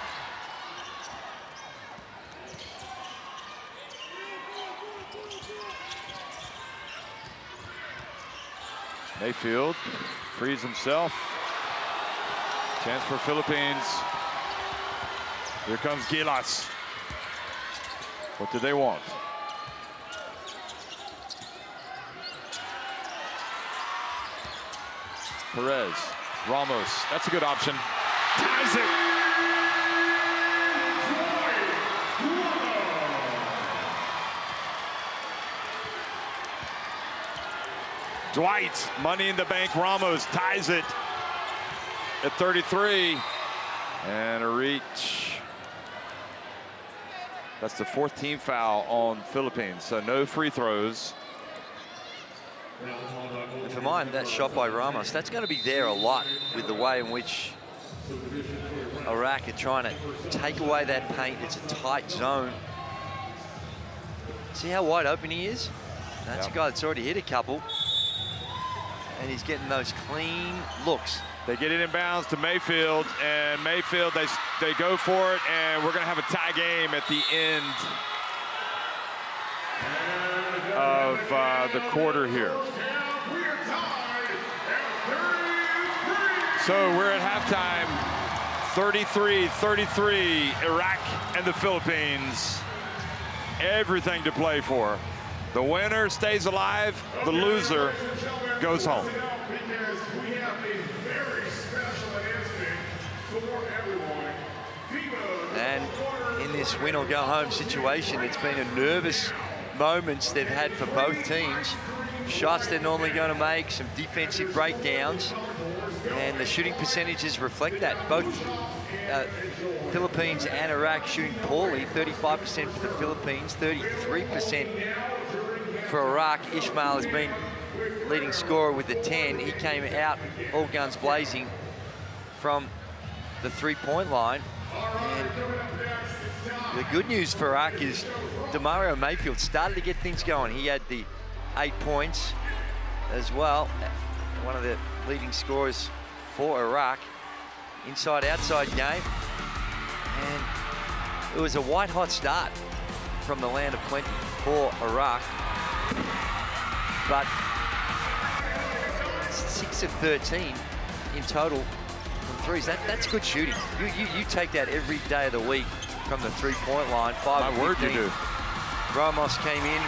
Mayfield frees himself. Chance for Philippines. Here comes Gilas. What do they want? Perez, Ramos, that's a good option. Ties it. Dwight, Money in the Bank Ramos ties it at 33. And a reach. That's the 4th team foul on Philippines, so no free throws. And for mine, that shot by Ramos, that's going to be there a lot with the way in which Iraq are trying to take away that paint. It's a tight zone. See how wide open he is? That's a guy that's already hit a couple. And he's getting those clean looks. They get it inbounds to Mayfield, and Mayfield, they go for it, and we're going to have a tie game at the end of the quarter here. So we're at halftime, 33-33, Iraq and the Philippines. Everything to play for. The winner stays alive, the loser goes home. And in this win or go home situation, it's been a nervous moments they've had for both teams. Shots they're normally going to make, some defensive breakdowns, and the shooting percentages reflect that. Both Philippines and Iraq shooting poorly, 35% for the Philippines, 33% for Iraq. Ismail has been leading scorer with the 10. He came out all guns blazing from the three-point line. And the good news for Iraq is Demario Mayfield started to get things going. He had the 8 points as well. One of the leading scorers for Iraq. Inside-outside game. And it was a white-hot start from the land of plenty for Iraq. But 6 of 13 in total from threes. That's good shooting. You take that every day of the week from the three-point line. 5 of 15. My word, you do. Ramos came in.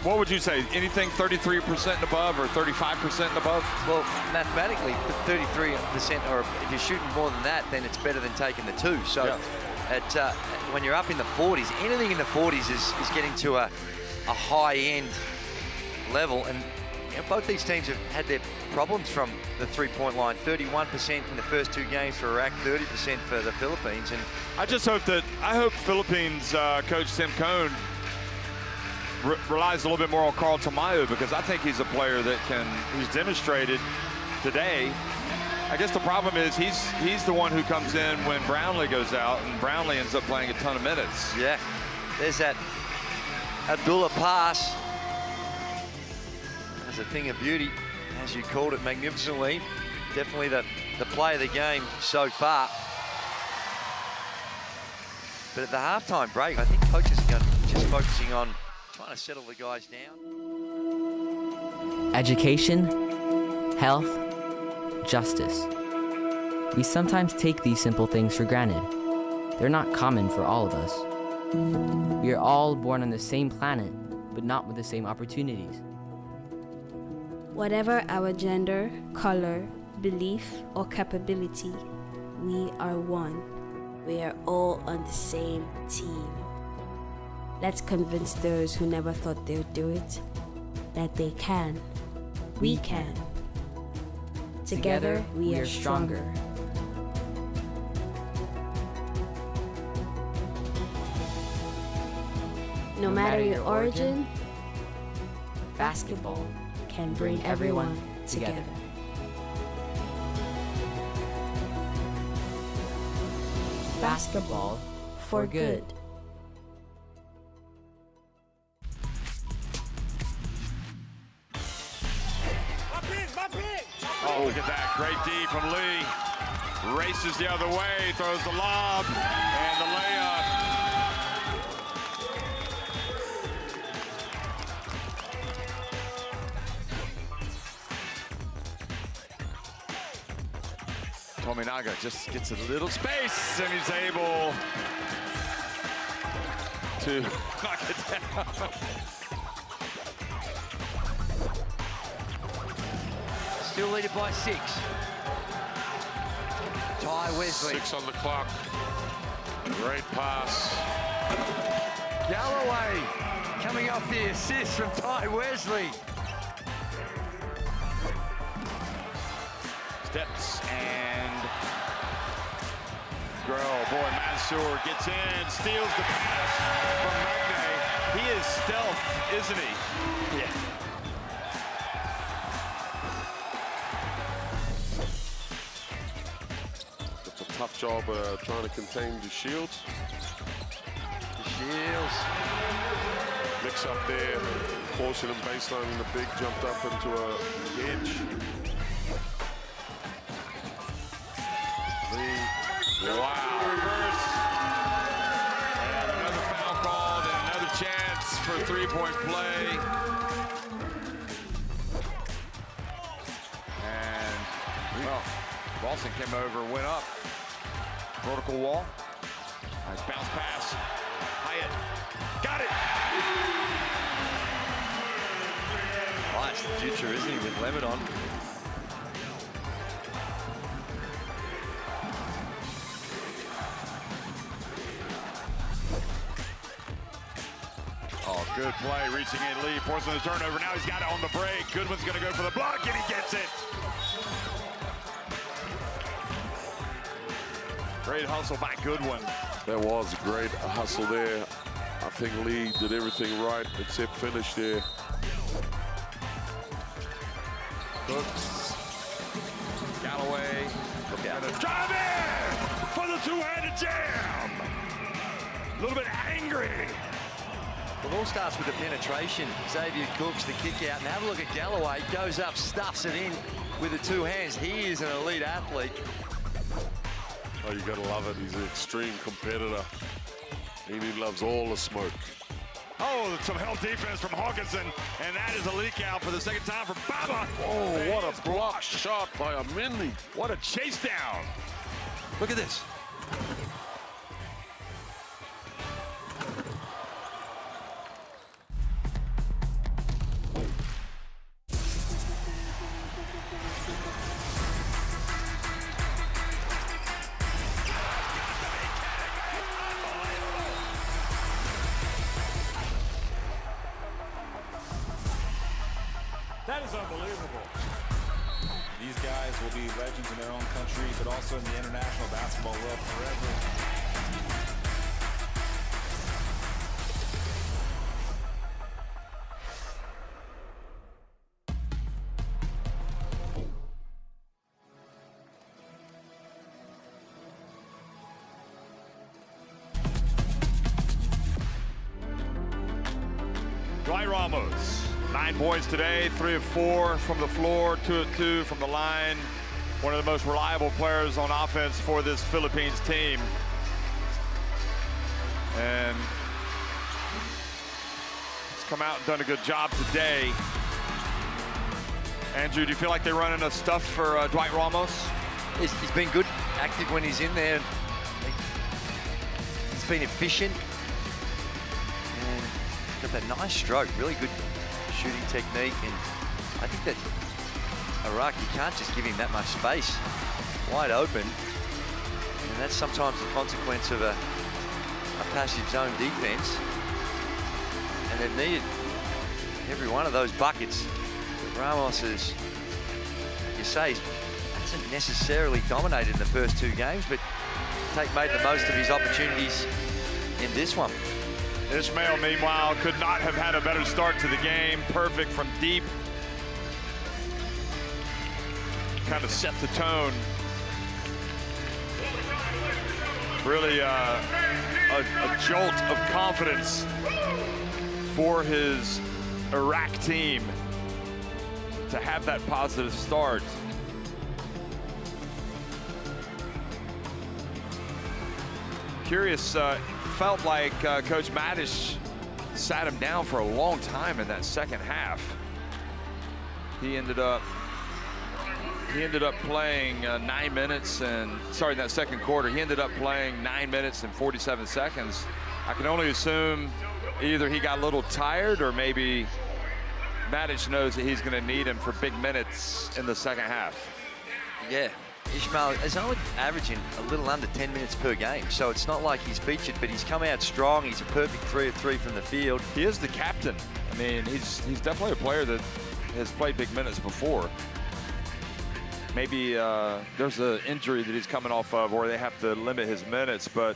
What would you say? Anything 33% and above or 35% and above? Well, mathematically, 33%, or if you're shooting more than that, then it's better than taking the 2. So when you're up in the 40s, anything in the 40s is getting to a high-end level. And you know, both these teams have had their problems from the three-point line. 31% in the first 2 games for Iraq, 30% for the Philippines. And I hope Philippines coach Tim Cone relies a little bit more on Carl Tamayo, because I think he's a player that he's demonstrated today. I guess the problem is he's the one who comes in when Brownlee goes out, and Brownlee ends up playing a ton of minutes. Yeah, there's that Abdullah pass. That's a thing of beauty, as you called it magnificently. Definitely the play of the game so far. But at the halftime break, I think coaches are going to be just focusing on trying to settle the guys down. Education, health, justice. We sometimes take these simple things for granted. They're not common for all of us. We are all born on the same planet, but not with the same opportunities. Whatever our gender, color, belief, or capability, we are one. We are all on the same team. Let's convince those who never thought they'd do it that they can. We can. Together, we are stronger. No matter your origin, basketball can bring everyone together. Basketball for good. Oh, look at that. Great D from Lee. Races the other way, throws the lob, and the layup. Tominaga just gets a little space, and he's able to knock it down. Still leaded by 6. Ty Wesley. 6 on the clock. Great pass. Galloway coming off the assist from Ty Wesley. steps and Grow. Boy, Mansour gets in, steals the pass from Magne. He is stealth, isn't he? Yeah. It's a tough job trying to contain the Shields. The Shields. Mix up there, forcing him baseline in the big, jumped up into a edge. Wow. Reverse. And another foul called and another chance for three-point play. And, well, Ralston came over, went up. Vertical wall. Nice bounce pass. Hyatt. Got it. Nice, the future, isn't he, with Lebanon? Oh, good play, reaching in lead, forcing the turnover. Now he's got it on the break. Goodwin's going to go for the block, and he gets it. Great hustle by Goodwin. That was a great hustle there. I think Lee did everything right except finish there. Cooks. Galloway. Look out. Drive in for the two-handed jam. A little bit angry. It all starts with the penetration. Xavier Cooks, the kick out, and have a look at Galloway. Goes up, stuffs it in with the two hands. He is an elite athlete. Oh, you gotta love it. He's an extreme competitor. And he loves all the smoke. Oh, some hell defense from Hawkinson, and that is a leak out for the second time for Baba. Oh, what a block shot by Amendi. What a chase down. Look at this. That is unbelievable. These guys will be legends in their own country, but also in the international basketball world forever. Dwight Ramos, 9 points today, 3 of 4 from the floor, 2 of 2 from the line. One of the most reliable players on offense for this Philippines team. And he's come out and done a good job today. Andrew, do you feel like they run enough stuff for Dwight Ramos? He's been good, active when he's in there. He's been efficient. And got that nice stroke, really good shooting technique. And I think that Iraq, you can't just give him that much space. Wide open. And that's sometimes the consequence of a passive zone defense. And they've needed every one of those buckets. Ramos is, you say, hasn't necessarily dominated in the first 2 games, but Tate made the most of his opportunities in this one. Ismail, meanwhile, could not have had a better start to the game. Perfect from deep. Kind of set the tone. Really a jolt of confidence for his Iraq team to have that positive start. Curious, felt like Coach Madish sat him down for a long time in that second half. He ended up playing 9 minutes and, sorry, in that second quarter, he ended up playing 9 minutes and 47 seconds. I can only assume either he got a little tired or maybe Madish knows that he's going to need him for big minutes in the second half. Yeah, Ismail is only averaging a little under 10 minutes per game, so it's not like he's featured, but he's come out strong. He's a perfect 3 of 3 from the field. He is the captain. I mean, he's definitely a player that has played big minutes before. maybe there's an injury that he's coming off of, or they have to limit his minutes. But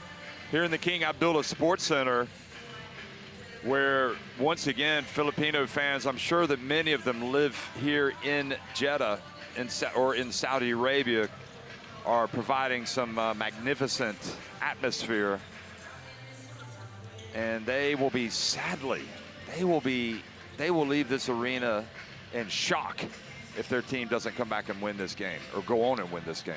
here in the King Abdullah Sports Center, where once again Filipino fans, I'm sure that many of them live here in Jeddah or in Saudi Arabia, are providing some magnificent atmosphere. And they will be, sadly, they will leave this arena in shock if their team doesn't come back and win this game, or go on and win this game.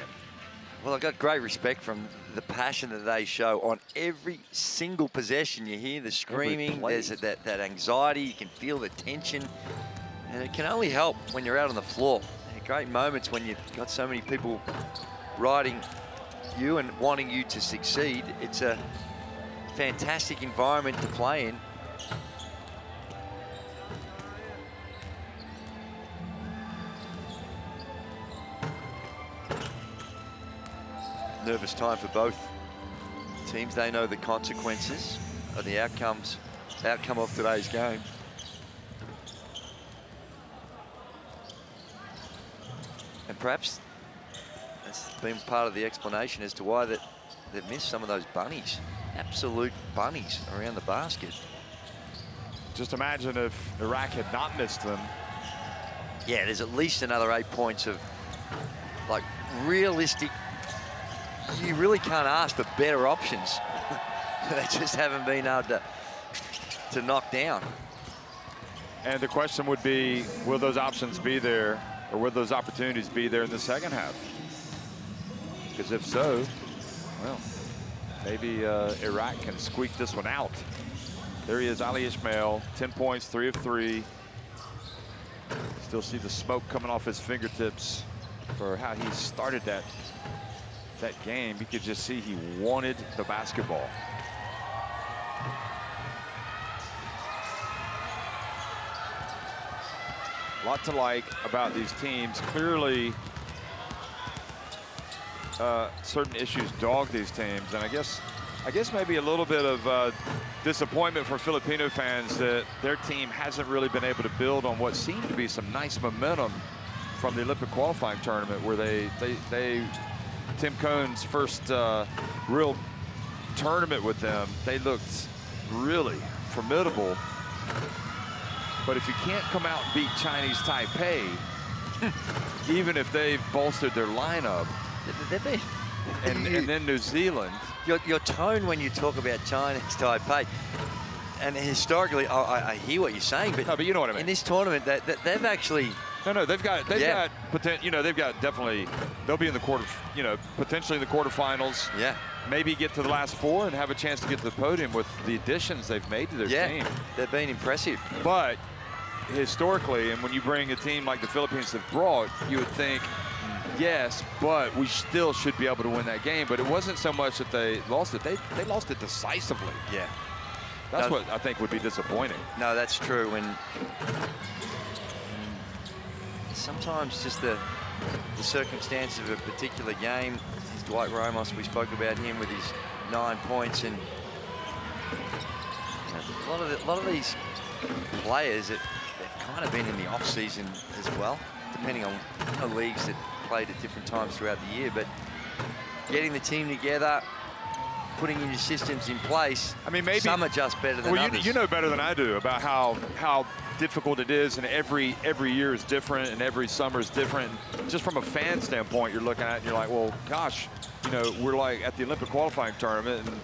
Well, I've got great respect from the passion that they show on every single possession. You hear the screaming, there's that anxiety, you can feel the tension, and it can only help when you're out on the floor. Great moments when you've got so many people riding you and wanting you to succeed. It's a fantastic environment to play in. Nervous time for both teams. They know the consequences of the outcome of today's game. And perhaps that's been part of the explanation as to why they've missed some of those bunnies, absolute bunnies around the basket. Just imagine if Iraq had not missed them. Yeah, there's at least another 8 points of like realistic. You really can't ask for better options. They just haven't been able to knock down. And the question would be, will those options be there, or will those opportunities be there in the second half? Because if so, well, maybe Iraq can squeak this one out. There he is, Ali Ismail, 10 points, 3 of 3. Still see the smoke coming off his fingertips for how he started that game. You could just see he wanted the basketball. A lot to like about these teams. Clearly, certain issues dog these teams, and I guess maybe a little bit of disappointment for Filipino fans that their team hasn't really been able to build on what seemed to be some nice momentum from the Olympic qualifying tournament, where they Tim Cohn's first real tournament with them, they looked really formidable. But if you can't come out and beat Chinese Taipei, even if they've bolstered their lineup, and then New Zealand. Your tone when you talk about Chinese Taipei, and historically, I hear what you're saying, but, no, but you know what I mean. In this tournament, they've actually. No, they've got potential. You know, they've got definitely. They'll be in the potentially in the quarterfinals. Yeah. Maybe get to the last 4 and have a chance to get to the podium with the additions they've made to their team. Yeah, they've been impressive. But historically, and when you bring a team like the Philippines have brought, you would think, yes, but we still should be able to win that game. But it wasn't so much that they lost it. They lost it decisively. Yeah. That's what I think would be disappointing. No, that's true. And sometimes just the circumstances of a particular game. Dwight Ramos, we spoke about him with his 9 points, and a lot of these players that they've kind of been in the off season as well, depending on the leagues that played at different times throughout the year. But getting the team together, putting in your systems in place. I mean, maybe some are just better than others. You know better than I do about how difficult it is, and every year is different, and every summer is different. Just from a fan standpoint, you're looking at it and you're like, well, gosh, you know, we're like at the Olympic qualifying tournament, and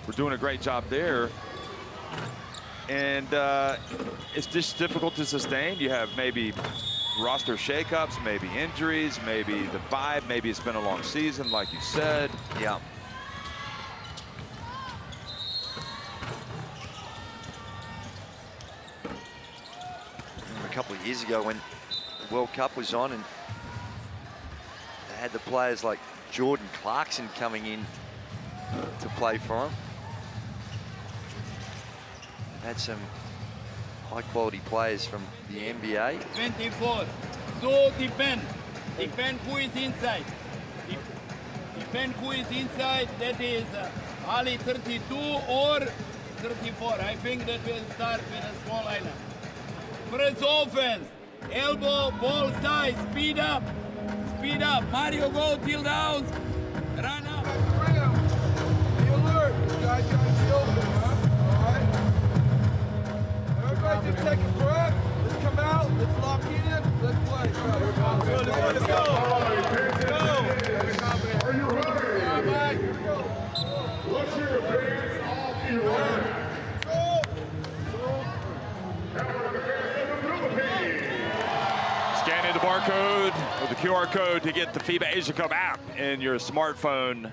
we're doing a great job there. And it's just difficult to sustain. You have maybe roster shakeups, maybe injuries, maybe the vibe, maybe it's been a long season, like you said. Yeah. A couple of years ago when the World Cup was on, and they had the players like Jordan Clarkson coming in to play for them. They've had some high-quality players from the NBA. 24. So depend who is inside. Depend who is inside. That is Ali 32 or 34. I think that will start with a small lineup. Press offense, elbow, ball size, speed up speed up. Mario, go till down. Run up. Be alert. This guy's got to be open, huh? All right. Everybody just take a breath. Let's come out. Let's lock in. Let's play. Let's go. Are you ready? All right, here we go. Let's hear the fans off Iran. Scan in the barcode with the QR code to get the FIBA Asia Cup app in your smartphone.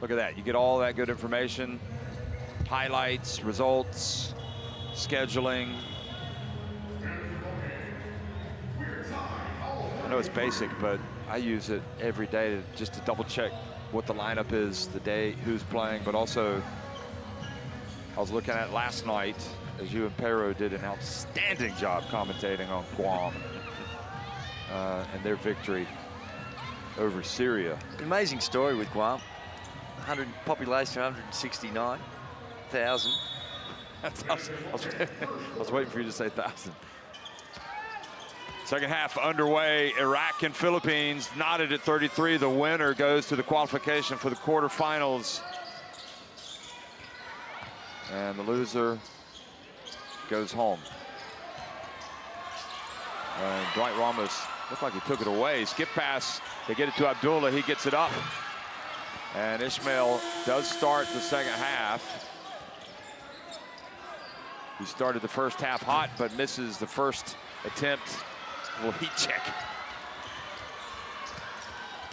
Look at that. You get all that good information. Highlights, results, scheduling. I know it's basic, but I use it every day just to double check what the lineup is, the day, who's playing, but also I was looking at last night as you and Pero did an outstanding job commentating on Guam and their victory over Syria. Amazing story with Guam. Population 169,000. I was waiting for you to say 1,000. Second half underway. Iraq and Philippines knotted at 33. The winner goes to the qualification for the quarterfinals. And the loser goes home. And Dwight Ramos looked like he took it away. Skip pass. They get it to Abdullah. He gets it up. And Ishmael does start the second half. He started the first half hot, but misses the first attempt. A little heat check.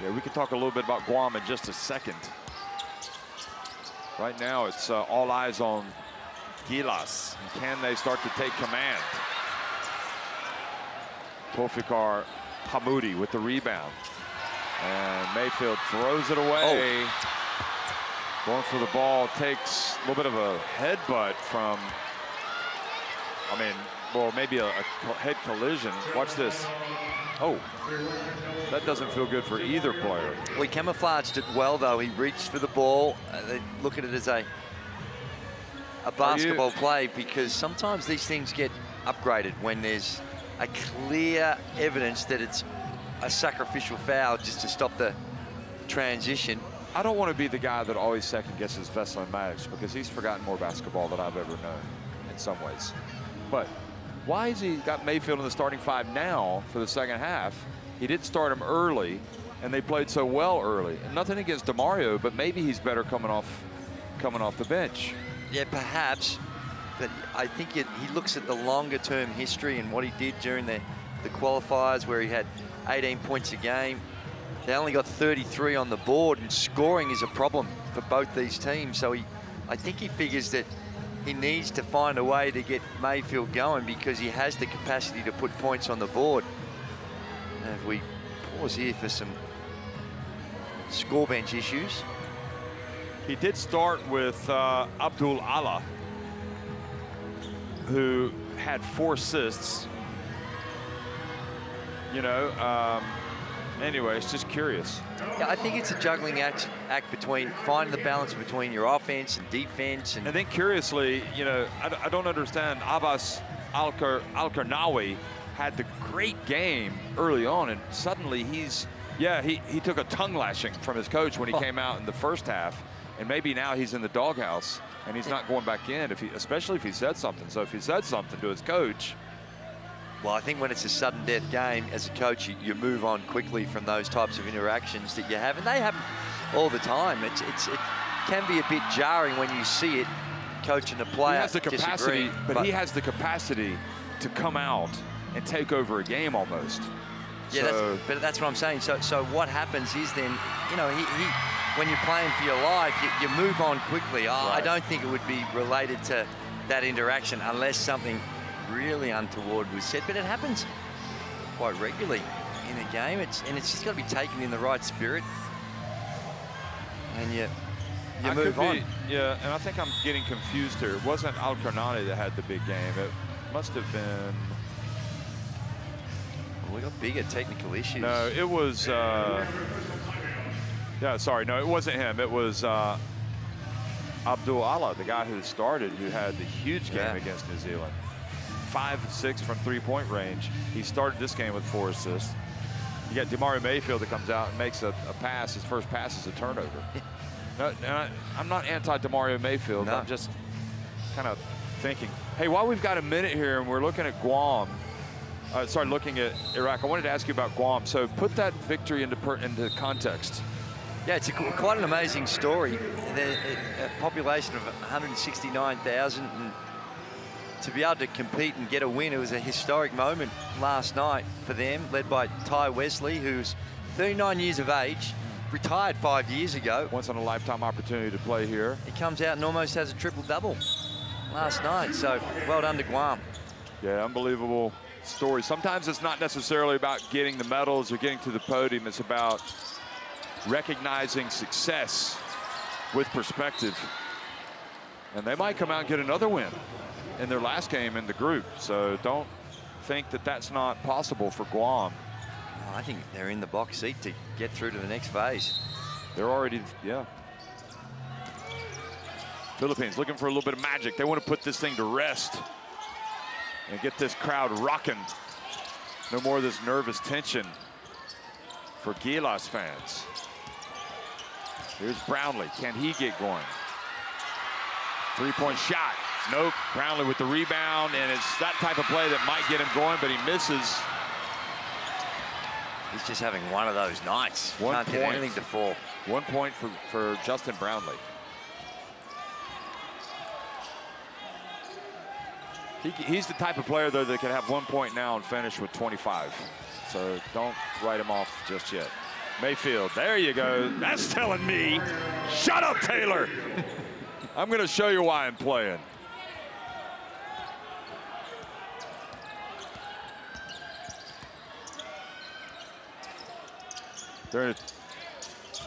Yeah, we can talk a little bit about Guam in just a second. Right now, it's all eyes on Gilas. And can they start to take command? Tolfikar Hamoudi with the rebound. And Mayfield throws it away. Oh. Going for the ball, takes a little bit of a headbutt from, well, maybe a head collision. Watch this. Oh, that doesn't feel good for either player. Well, he camouflaged it well, though. He reached for the ball. They look at it as a basketball play, because sometimes these things get upgraded when there's a clear evidence that it's a sacrificial foul just to stop the transition. I don't want to be the guy that always second guesses Veselin Matić, because he's forgotten more basketball than I've ever known in some ways. But why has he got Mayfield in the starting five now for the second half? He didn't start him early, and they played so well early. And nothing against DeMario, but maybe he's better coming off the bench. Yeah, perhaps. But I think he looks at the longer-term history and what he did during the qualifiers, where he had 18 points a game. They only got 33 on the board, and scoring is a problem for both these teams. So I think he figures that he needs to find a way to get Mayfield going, because he has the capacity to put points on the board. And if we pause here for some score bench issues. He did start with Abdul Allah, who had 4 assists. You know, anyway, it's just curious. Yeah, I think it's a juggling act between finding the balance between your offense and defense. And then curiously, you know, I don't understand. Abbas Al-Karnawi had the great game early on, and suddenly he took a tongue lashing from his coach when he came out in the first half, and maybe now he's in the doghouse and he's not going back in, especially if he said something. So if he said something to his coach. Well, I think when it's a sudden death game, as a coach, you move on quickly from those types of interactions that you have, and they happen all the time. It can be a bit jarring when you see it, coach and the player. He has the capacity, but he has the capacity to come out and take over a game almost. Yeah, but that's what I'm saying. So what happens is then, you know, when you're playing for your life, you move on quickly. I don't think it would be related to that interaction unless something really untoward was said, but it happens quite regularly in a game. It's just got to be taken in the right spirit, and you move on. Yeah, and I think I'm getting confused here. It wasn't Al-Karnani that had the big game. It must have been. Well, we got bigger technical issues. No, it was. Yeah, sorry, no, it wasn't him. It was Abdul Allah, the guy who started, who had the huge game against New Zealand. 5 of 6 from 3-point range. He started this game with 4 assists. You got DeMario Mayfield that comes out and makes a pass. His first pass is a turnover. No, I'm not anti-DeMario Mayfield. No. I'm just kind of thinking, hey, while we've got a minute here and we're looking at Guam, looking at Iraq, I wanted to ask you about Guam. So put that victory into context. Yeah, it's quite an amazing story. A population of 169,000, and to be able to compete and get a win, it was a historic moment last night for them, led by Ty Wesley, who's 39 years of age, retired 5 years ago. Once in a lifetime opportunity to play here. He comes out and almost has a triple-double last night, so well done to Guam. Yeah, unbelievable story. Sometimes it's not necessarily about getting the medals or getting to the podium. It's about recognizing success with perspective. And they might come out and get another win in their last game in the group. So don't think that that's not possible for Guam. I think they're in the box seat to get through to the next phase. They're already, yeah. Philippines looking for a little bit of magic. They want to put this thing to rest and get this crowd rocking. No more of this nervous tension for Gilas fans. Here's Brownlee. Can he get going? Three-point shot. Nope. Brownlee with the rebound, and it's that type of play that might get him going, but he misses. He's just having one of those nights. Can't get anything to fall. 1 point for Justin Brownlee. He's the type of player, though, that can have 1 point now and finish with 25. So don't write him off just yet. Mayfield, there you go. That's telling me, shut up, Taylor. I'm going to show you why I'm playing. They're in a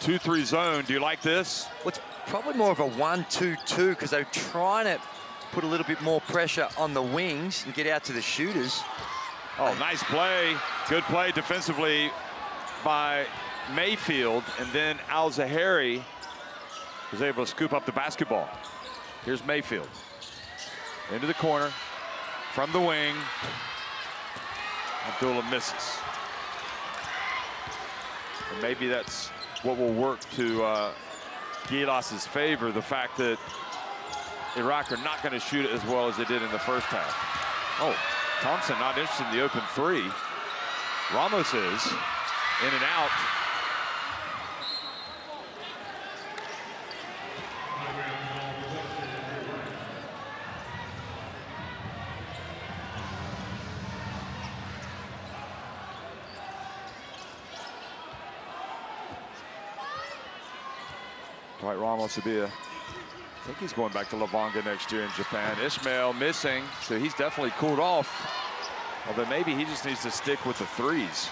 2-3 zone. Do you like this? Well, it's probably more of a 1-2-2 because they're trying to put a little bit more pressure on the wings and get out to the shooters. Oh, nice play. Good play defensively by Mayfield, and then Al-Zahari was able to scoop up the basketball. Here's Mayfield. Into the corner, from the wing. Abdullah misses. And maybe that's what will work to Gilas's favor, the fact that Iraq are not going to shoot it as well as they did in the first half. Oh, Thompson not interested in the open three. Ramos is in and out. Dwight Ramos will be I think he's going back to Lavanga next year in Japan. Ishmael missing, so he's definitely cooled off. Although maybe he just needs to stick with the threes.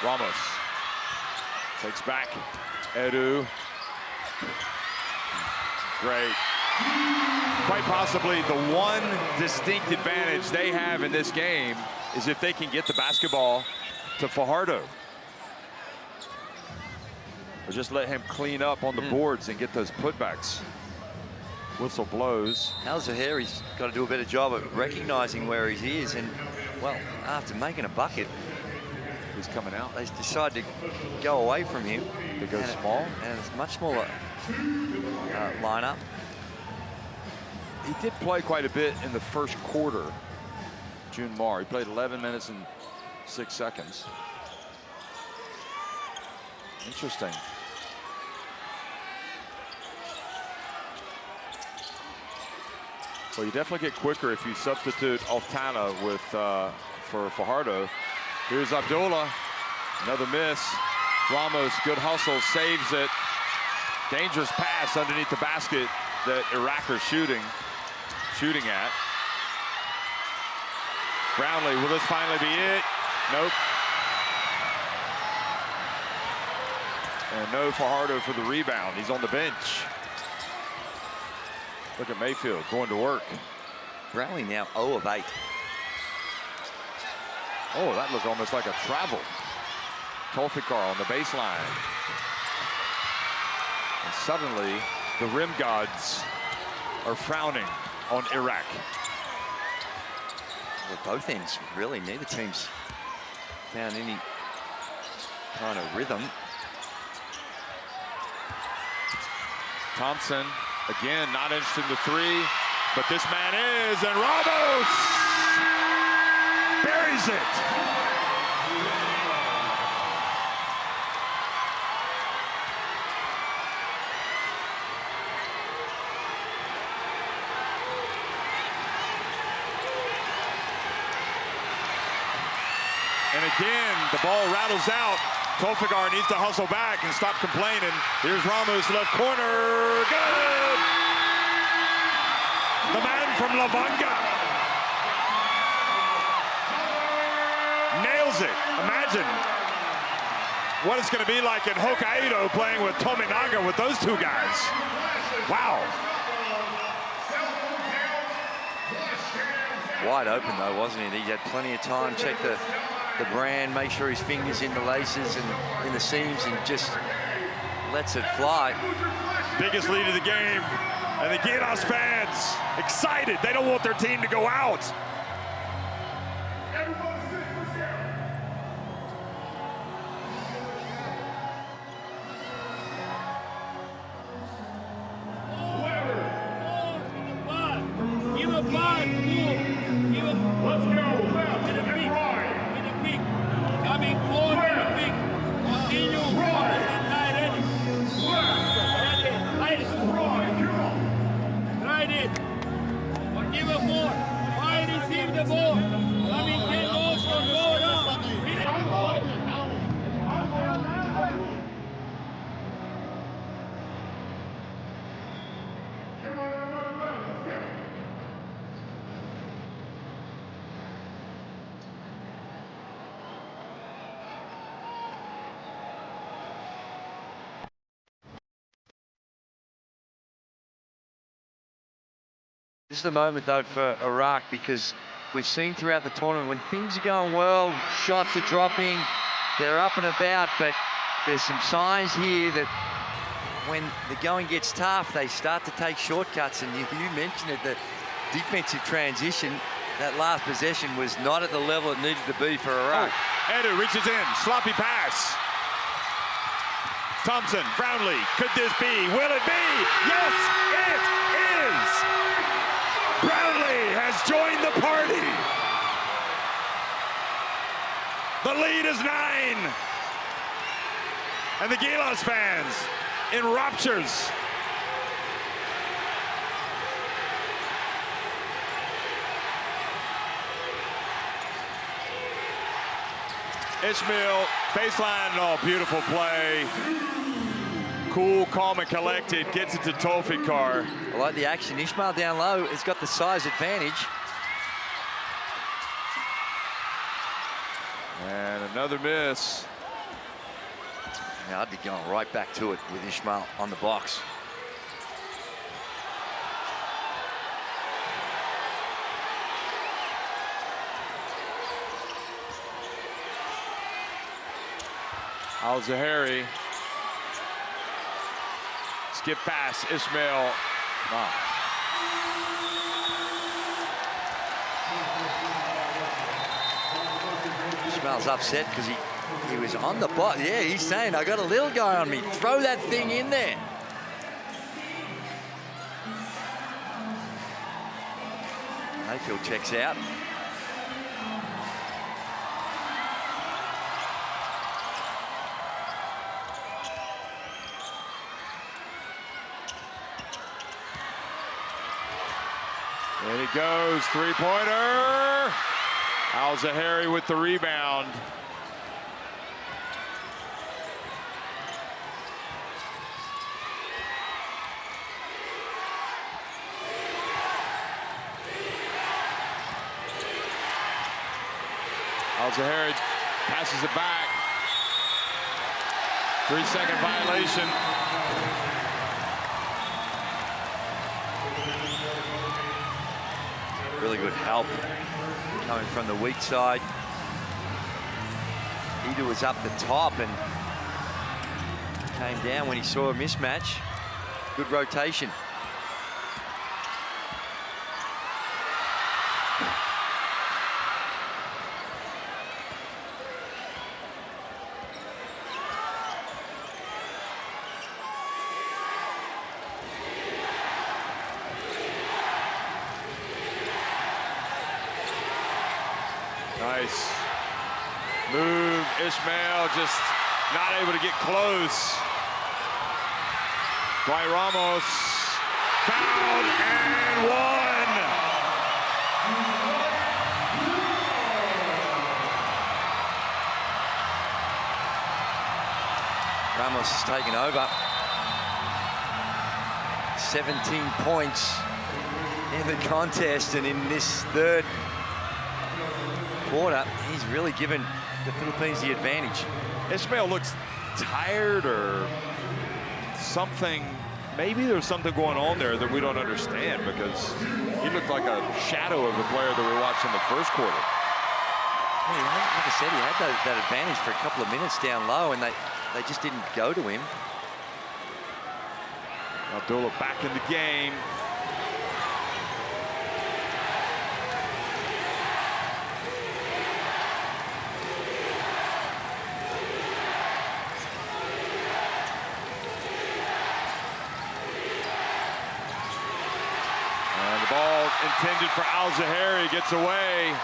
Ramos takes back. Edu. Great. Quite possibly the one distinct advantage they have in this game is if they can get the basketball to Fajardo. Or just let him clean up on the boards and get those putbacks. Whistle blows. Al-Zahari's got to do a better job of recognizing where he is, and, well, after making a bucket, he's coming out. They decide to go away from him. They go small. And it's a much smaller lineup. He did play quite a bit in the first quarter, June Mar. He played 11 minutes and 6 seconds. Interesting. Well, you definitely get quicker if you substitute Altana with for Fajardo. Here's Abdullah, another miss. Ramos, good hustle, saves it. Dangerous pass underneath the basket that Iraq are shooting at. Brownlee, will this finally be it? Nope. And no Fajardo for the rebound. He's on the bench. Look at Mayfield going to work. Brownlee now 0 of 8. Oh, that looked almost like a travel. Tolfikar on the baseline. And suddenly, The rim gods are frowning on Iraq. Well, both ends, really. Neither team's found any kind of rhythm. Thompson, again, not interested in the three, but this man is, and Ramos buries it. And again, the ball rattles out. Tolfigar needs to hustle back and stop complaining. Here's Ramos, left corner, good! The man from Lavanga nails it. Imagine what it's gonna be like in Hokkaido playing with Tominaga with those two guys. Wow. Wide open though, wasn't it? He had plenty of time, check the brand, make sure his fingers in the laces and in the seams, and just lets it fly. Biggest lead of the game, and the Gilas fans excited. They don't want their team to go out. Give a pass, move. Give a Let's go. Left with a and pick. right. With a pick. Coming forward with a pick. Continue. Right. Ready. Ready. Right. Come on. Right it. Or give a four. Why receive the ball? Coming 10 balls from forward up. This is the moment though for Iraq, because we've seen throughout the tournament when things are going well, shots are dropping, they're up and about, but there's some signs here that when the going gets tough, they start to take shortcuts. And you mentioned it, the defensive transition, that last possession was not at the level it needed to be for Iraq. Edu reaches in, sloppy pass. Thompson, Brownlee, could this be? Will it be? Yes, it is! Brownlee has joined the party. The lead is 9. And the Gilas fans in raptures. Ishmael, baseline, oh, beautiful play. Cool, calm, and collected, gets it to Tolfikar. I like the action. Ishmael down low has got the size advantage. And another miss. Now I'd be going right back to it with Ishmael on the box. Al-Zahari. Skip pass, Ishmael. Ishmael's upset because he was on the box. Yeah, he's saying, I got a little guy on me. Throw that thing in there. Mayfield checks out. And it goes, three-pointer. Al-Zahari with the rebound. Al-Zahari passes it back. 3-second violation. Really good help coming from the weak side. Edu was up the top and came down when he saw a mismatch. Good rotation. Nice move. Ishmael just not able to get close. Dwight Ramos fouled and one. Ramos has taken over. 17 points in the contest, and in this third quarter, he's really given the Philippines the advantage. Ishmael looks tired or something. Maybe there's something going on there that we don't understand, because he looked like a shadow of the player that we watched in the first quarter. Yeah, like I said, he had that advantage for a couple of minutes down low, and they just didn't go to him. Abdullah back in the game. And the ball intended for Al-Zahari gets away.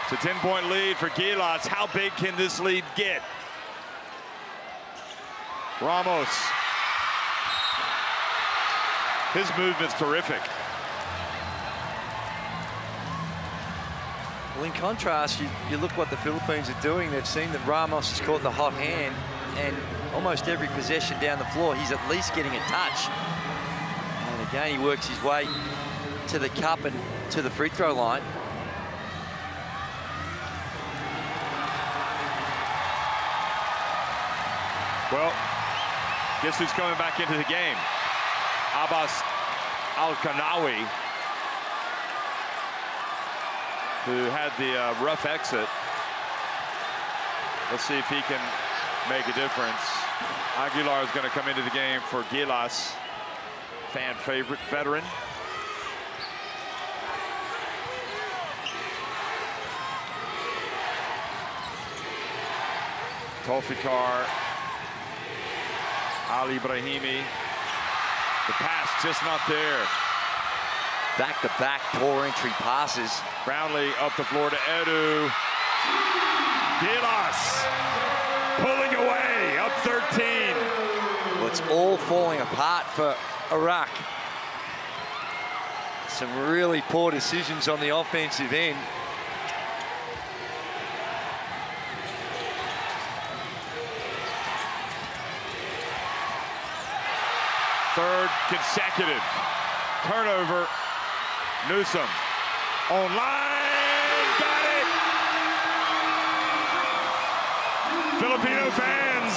It's a 10-point lead for Gilas. How big can this lead get? Ramos. His movement's terrific. Well, in contrast, you look what the Philippines are doing. They've seen that Ramos has caught the hot hand, and almost every possession down the floor, he's at least getting a touch. And again, he works his way to the cup and to the free throw line. Well, guess who's coming back into the game? Abbas Al-Kanawi, who had the rough exit. Let's see if he can make a difference. Aguilar is going to come into the game for Gilas, fan favorite, veteran. Tolfikar, Ali Ibrahimi. The pass just not there. Back-to-back poor entry passes. Brownlee up the floor to Edu. Gilas pulling away, up 13. Well, it's all falling apart for Iraq. Some really poor decisions on the offensive end. Third consecutive turnover. Newsom online, got it. Filipino fans,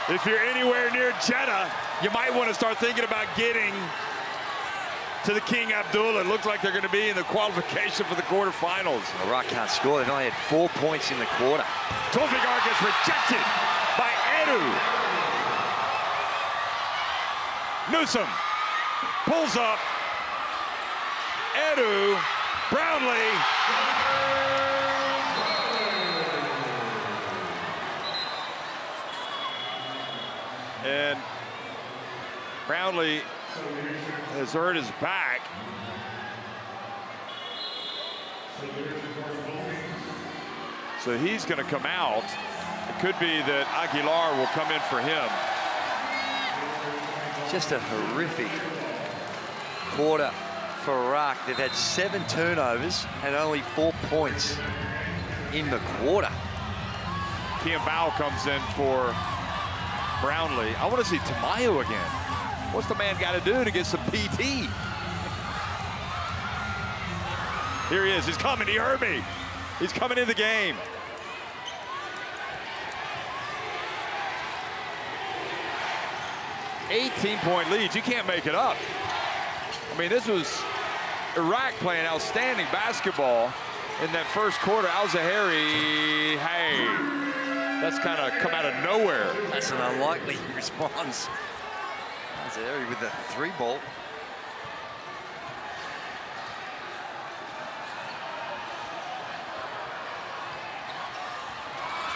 if you're anywhere near Jeddah, you might want to start thinking about getting to the King Abdullah. It looks like they're going to be in the qualification for the quarterfinals. Iraq can't score. They've only had 4 points in the quarter. Tolfikar gets rejected by Edu. Newsom pulls up. Edu, Brownlee. And Brownlee has hurt his back. So he's going to come out. It could be that Aguilar will come in for him. Just a horrific quarter for Iraq. They've had 7 turnovers and only 4 points in the quarter. Kian Bao comes in for Brownlee. I want to see Tamayo again. What's the man got to do to get some PT? Here he is. He's coming. He heard me. He's coming in the game. $18-point lead. You can't make it up. I mean, this was Iraq playing outstanding basketball in that first quarter. Al-Zahari, hey, that's kind of come out of nowhere. That's an unlikely response. Azeri with the 3-ball.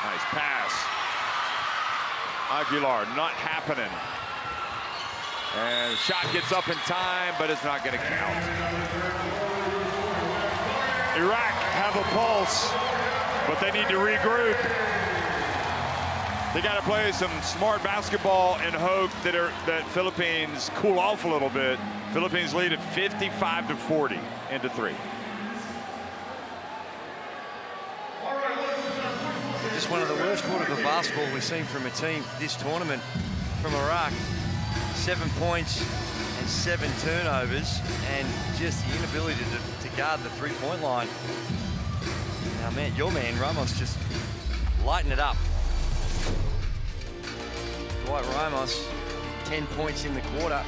Nice pass. Aguilar, not happening. And the shot gets up in time, but it's not going to count. Iraq have a pulse, but they need to regroup. They got to play some smart basketball and hope that Philippines cool off a little bit. Philippines lead at 55-40 into 3. Just one of the worst quarters of basketball we've seen from a team this tournament from Iraq. 7 points and 7 turnovers, and just the inability to guard the 3-point line. Now, man, your man Ramos just lighten it up. Dwight Ramos, 10 points in the quarter.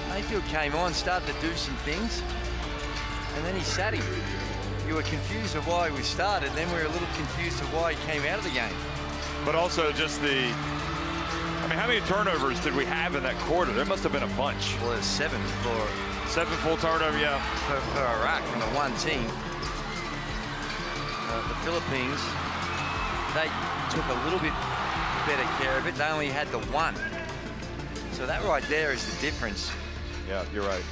Mayfield came on, started to do some things, and then he sat him. You were confused of why we started, then we were a little confused of why he came out of the game. But also just I mean, how many turnovers did we have in that quarter? There must have been a bunch. Well, there's 7 for 7 full turnovers, yeah. For Iraq from the one team. The Philippines, they took a little bit better care of it. They only had the 1. So that right there is the difference. Yeah, you're right.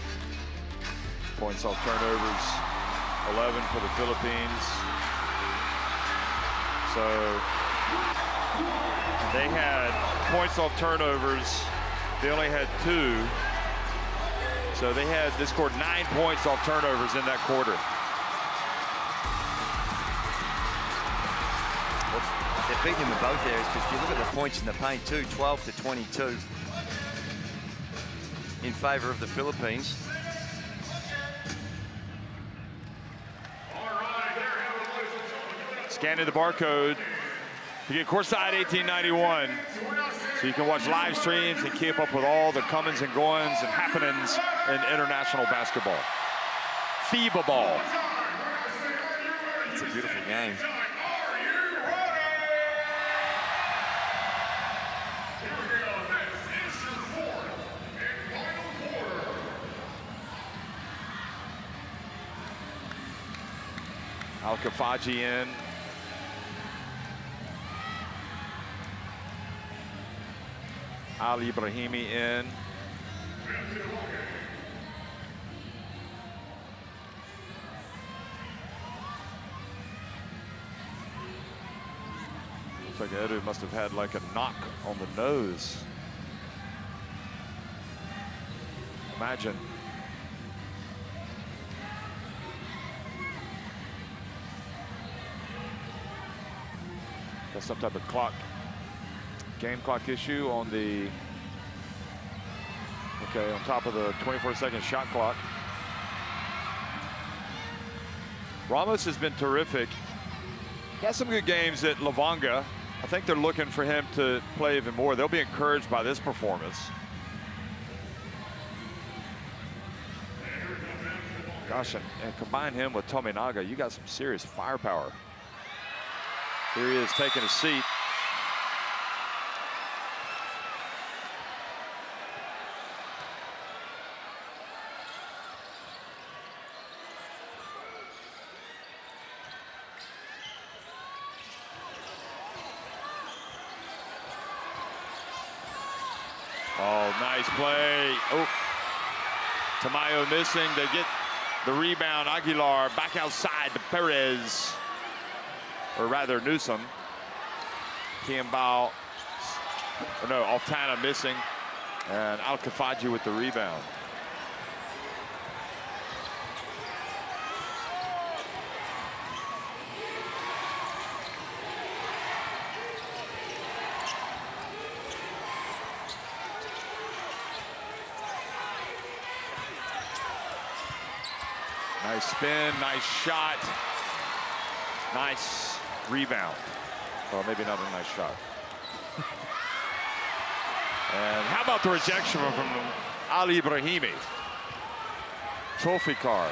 Points off turnovers, 11 for the Philippines. So they had points off turnovers. They only had 2. So they scored 9 points off turnovers in that quarter. They're beating them in both areas, because you look at the points in the paint too, 12-22 in favor of the Philippines. Scanning the barcode to get courtside 1891, so you can watch live streams and keep up with all the comings and goings and happenings in international basketball. FIBA ball. It's a beautiful game. Al-Kafaji in. Ali Ibrahimi in. Looks like Edu must have had like a knock on the nose. Imagine. That's some type of game clock issue on the, on top of the 24-second shot clock. Ramos has been terrific. He has some good games at Lavanga. I think they're looking for him to play even more. They'll be encouraged by this performance. Gosh, and combine him with Tominaga, you got some serious firepower. Here he is taking a seat. Oh, nice play. Oh, Tamayo missing. They get the rebound. Aguilar back outside to Perez. Or rather Newsom. Kiambao, no, Altana missing. And Al-Kafaji with the rebound. Nice spin, nice shot. Nice rebound. Well, maybe not a nice shot. And how about the rejection from Ali Ibrahimi? Trophy car.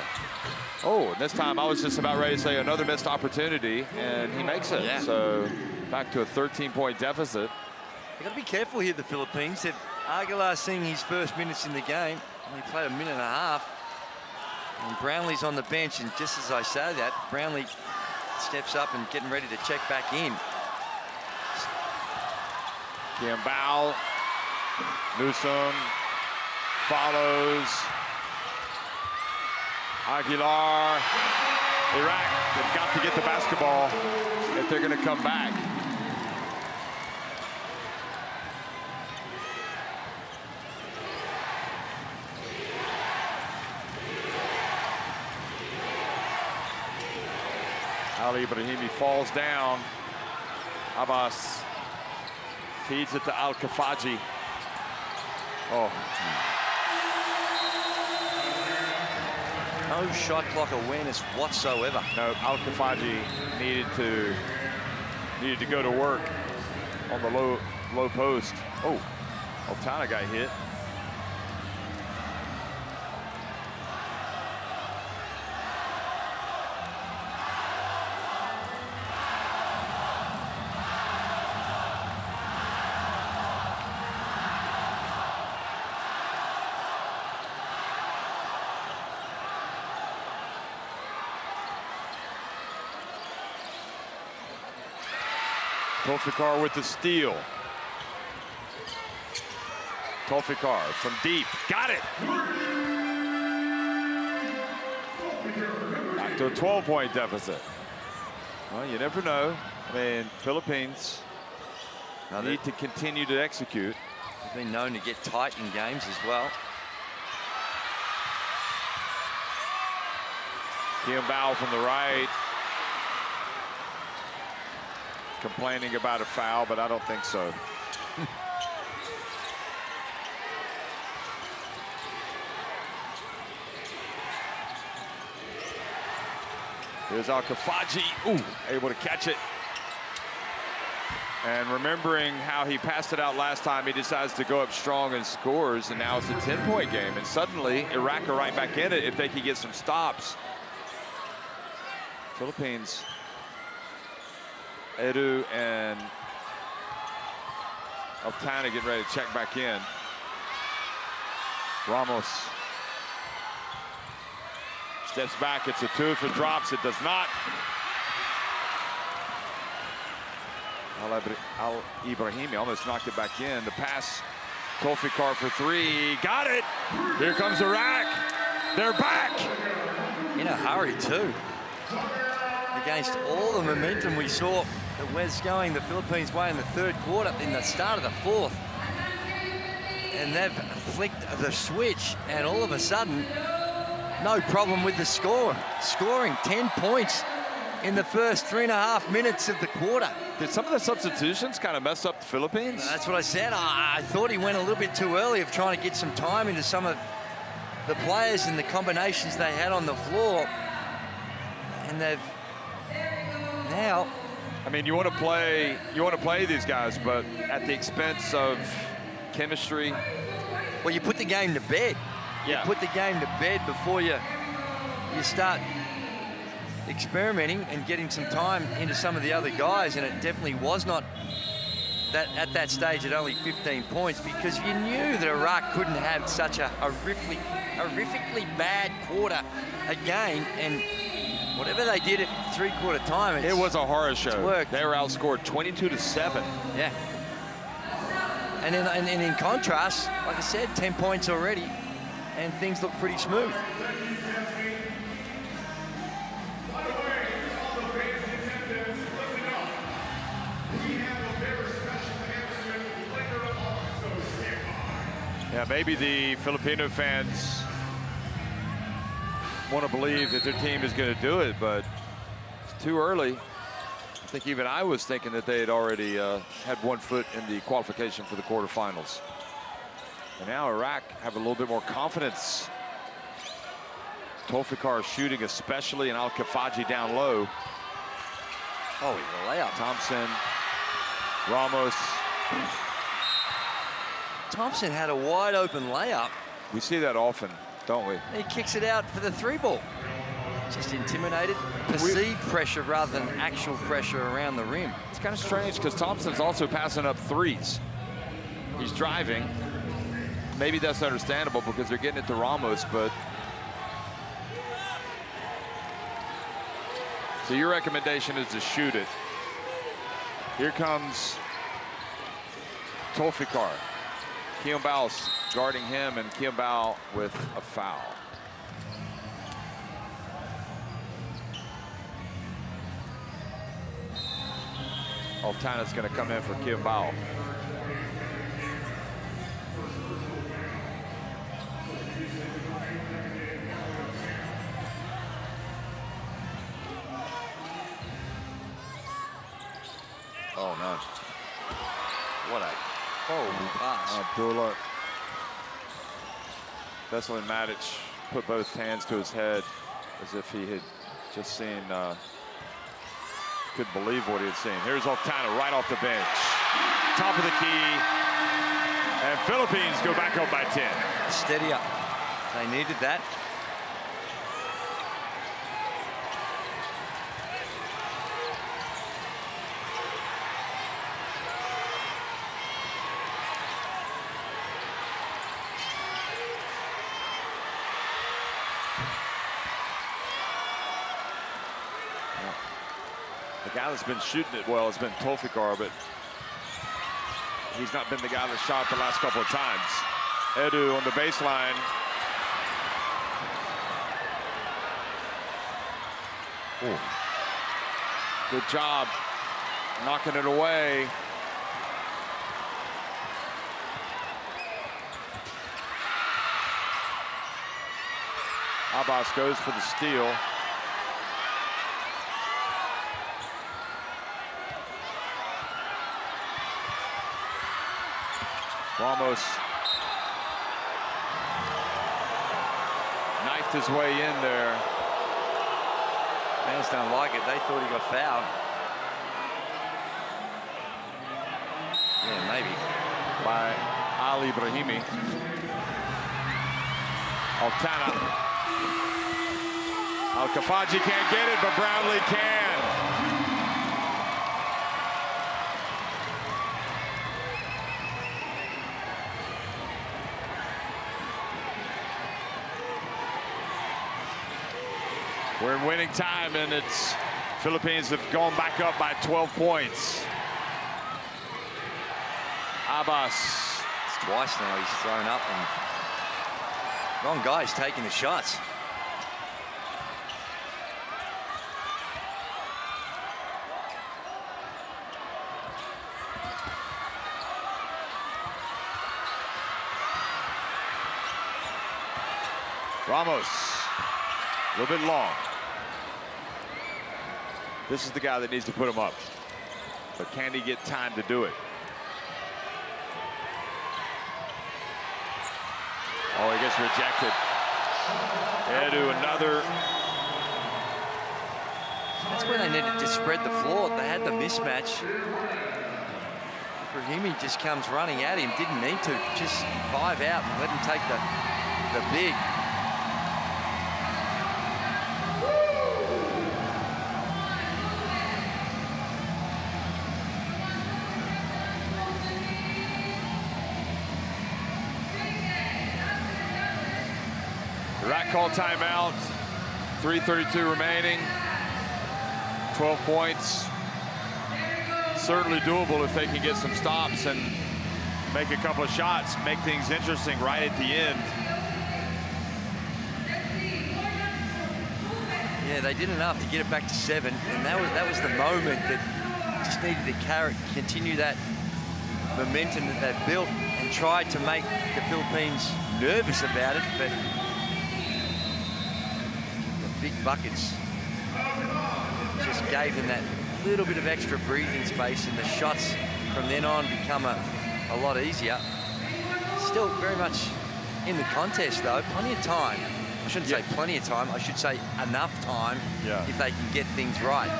Oh, and this time I was just about ready to say another missed opportunity, and he makes it. Yeah. So back to a 13-point deficit. They've got to be careful here, the Philippines. They've Aguilar seeing his first minutes in the game. He played a minute and a half. And Brownlee's on the bench, and just as I say that, Brownlee steps up and getting ready to check back in. Kiambao, Newsom follows. Aguilar, Iraq, they've got to get the basketball if they're going to come back. Ali Ibrahimi falls down. Abbas feeds it to Al-Kafaji. Oh. No shot clock awareness whatsoever. No, Al-Kafaji needed to go to work on the low post. Oh, Altana got hit. Tolfikar with the steal. Tolfikar from deep. Got it! Back to a 12-point deficit. Well, you never know. I mean, Philippines need to continue to execute. They've been known to get tight in games as well. Kiambao from the right. Complaining about a foul, but I don't think so. Here's Al-Kafaji. Ooh, able to catch it. And remembering how he passed it out last time, he decides to go up strong and scores, and now it's a 10-point game. And suddenly, Iraq are right back in it if they can get some stops. Philippines, Edu and Altana getting ready to check back in. Ramos steps back. It's a two. If it drops, it does not. Al-Ibrahimi almost knocked it back in. The pass, Tolfikar for three. Got it. Here comes Iraq. They're back. In a hurry, too. Against all the momentum we saw that was going the Philippines' way in the third quarter, in the start of the fourth. And they've flicked the switch, and all of a sudden, no problem with the score. Scoring 10 points in the first 3.5 minutes of the quarter. Did some of the substitutions kind of mess up the Philippines? That's what I said. I thought he went a little bit too early of trying to get some time into some of the players and the combinations they had on the floor. And they've now, I mean, you want to play these guys, but at the expense of chemistry. Well, you put the game to bed. Yeah. You put the game to bed before you start experimenting and getting some time into some of the other guys, and it definitely was not that at that stage at only 15 points, because you knew that Iraq couldn't have such a horrifically bad quarter again, and whatever they did at three-quarter time, it was a horror show. Worked. They were outscored 22-7. Yeah. And in contrast, like I said, 10 points already, and things look pretty smooth. Yeah, maybe the Filipino fans want to believe that their team is going to do it, but it's too early. I think even I was thinking that they had already had one foot in the qualification for the quarterfinals. And now Iraq have a little bit more confidence. Tolfikar shooting especially, and Al-Kafaji down low. Oh, the layup. Thompson, Ramos. Thompson had a wide open layup. We see that often, don't we? He kicks it out for the three ball. Just intimidated, perceived pressure rather than actual pressure around the rim. It's kind of strange because Thompson's also passing up threes. He's driving, maybe that's understandable because they're getting it to Ramos, but. So your recommendation is to shoot it. Here comes Tolfikar. Kiombao guarding him, and Kiombao with a foul. Altana's going to come in for Kiombao. Oh, no. What a horrible pass. Abdullah. Veselin Matic put both hands to his head as if he had just seen, couldn't believe what he had seen. Here's Altana right off the bench. Top of the key. And Philippines go back up by 10. Steady up. They needed that. The guy that's been shooting it well has been Tolfikar, but he's not been the guy that shot the last couple of times. Edu on the baseline. Ooh. Good job knocking it away. Abbas goes for the steal. Ramos knifed his way in there. Fans don't like it. They thought he got fouled. Yeah, maybe. By Ali Brahimi. Altana. Al-Kafaji can't get it, but Brownlee can. We're in winning time, and it's Philippines have gone back up by 12 points. Abbas. It's twice now he's thrown up, and wrong guy's taking the shots. Ramos, a little bit long. This is the guy that needs to put him up. But can he get time to do it? Oh, he gets rejected. Edu, another. That's where they needed to spread the floor. They had the mismatch. Brahimi just comes running at him. Didn't need to. Just 5 out and let him take the big. Iraq call timeout. 3:32 remaining. 12 points. Certainly doable if they can get some stops and make a couple of shots, make things interesting right at the end. Yeah, they did enough to get it back to 7, and that was the moment that just needed to continue that momentum that they've built and tried to make the Philippines nervous about it, but the big buckets just gave them that little bit of extra breathing space, and the shots from then on become a lot easier. Still very much in the contest though, plenty of time. I shouldn't say plenty of time, I should say enough time if they can get things right.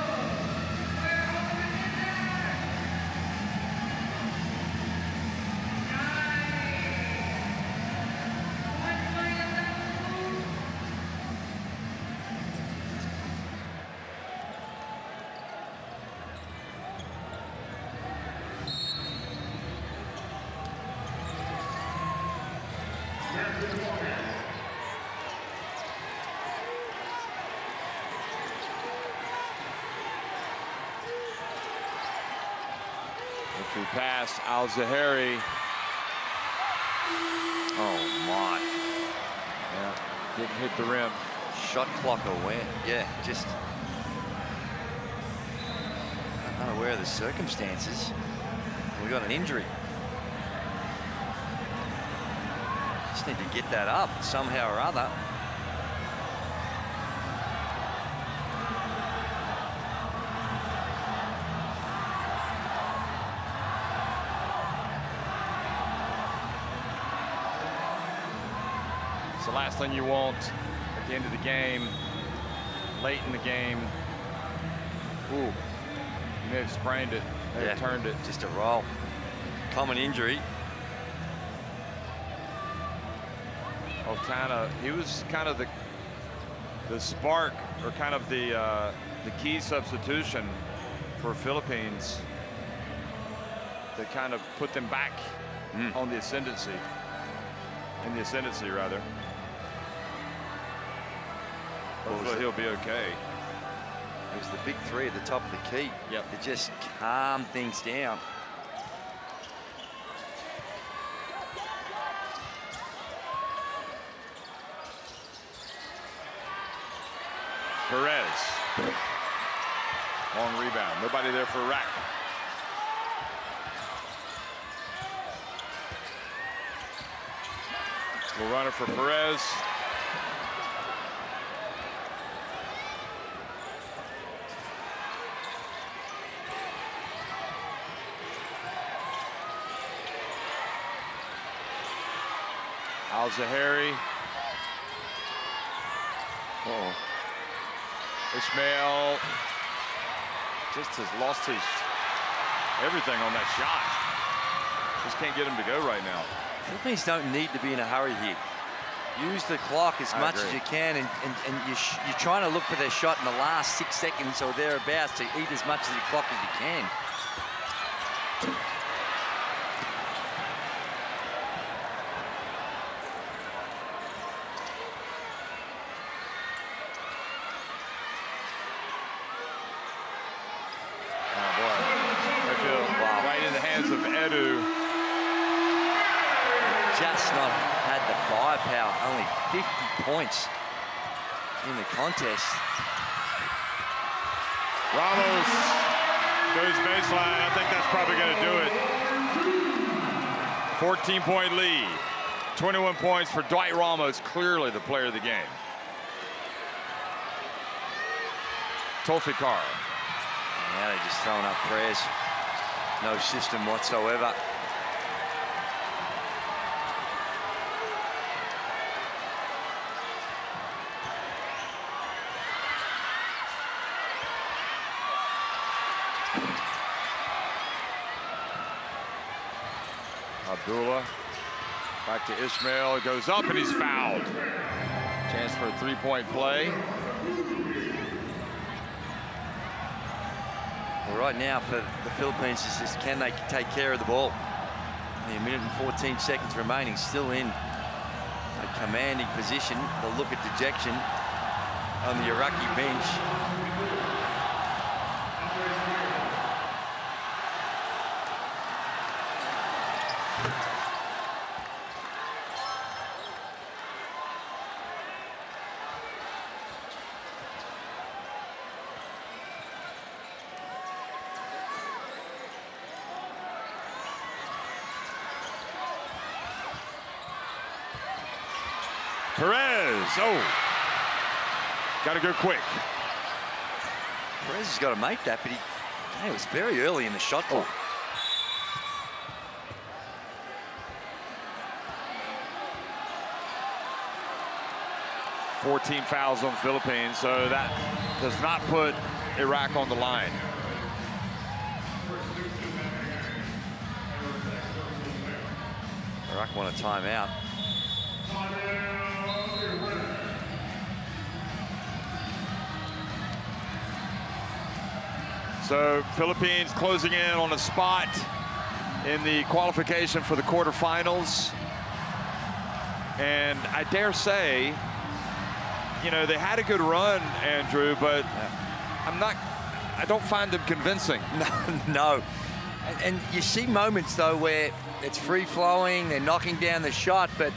True pass, Al-Zahari. Oh my. Yeah, didn't hit the rim. Shot clock aware. Yeah, just unaware of the circumstances. We got an injury. Just need to get that up somehow or other. It's the last thing you want at the end of the game, late in the game. Ooh, you may have sprained it, may have turned it. Just a roll. Common injury. Otana, he was kind of the spark, or kind of the key substitution for Philippines that kind of put them back on the ascendancy. In the ascendancy, rather. Hopefully he'll be okay. It was the big three at the top of the key. Yep. That just calmed things down. Perez. Long rebound. Nobody there for Iraq. Little runner for Perez. Al-Zahari. Oh. Ishmael just has lost his everything on that shot. Just can't get him to go right now. Philippines don't need to be in a hurry here. Use the clock as much as you can, and you're trying to look for their shot in the last 6 seconds or thereabouts to eat as much of the clock as you can. Oh boy, I feel right in the hands of Edu. Just not had the firepower. Only 50 points in the contest. Ramos goes baseline. I think that's probably going to do it. 14-point lead. 21 points for Dwight Ramos, clearly the player of the game. Tolfikar. Now they're just throwing up prayers. No system whatsoever. Abdullah back to Ishmael. It goes up and he's fouled. Chance for a three-point play. Well, right now for the Philippines is just can they take care of the ball? A minute and 14 seconds remaining, still in a commanding position. The look at dejection on the Iraqi bench. Perez, got to go quick. Perez has got to make that, but it was very early in the shot clock. 14 fouls on the Philippines, so that does not put Iraq on the line. Iraq want a timeout. So Philippines closing in on a spot in the qualification for the quarterfinals. And I dare say, you know, they had a good run, Andrew, but I don't find them convincing. No. And you see moments, though, where it's free-flowing, they're knocking down the shot, but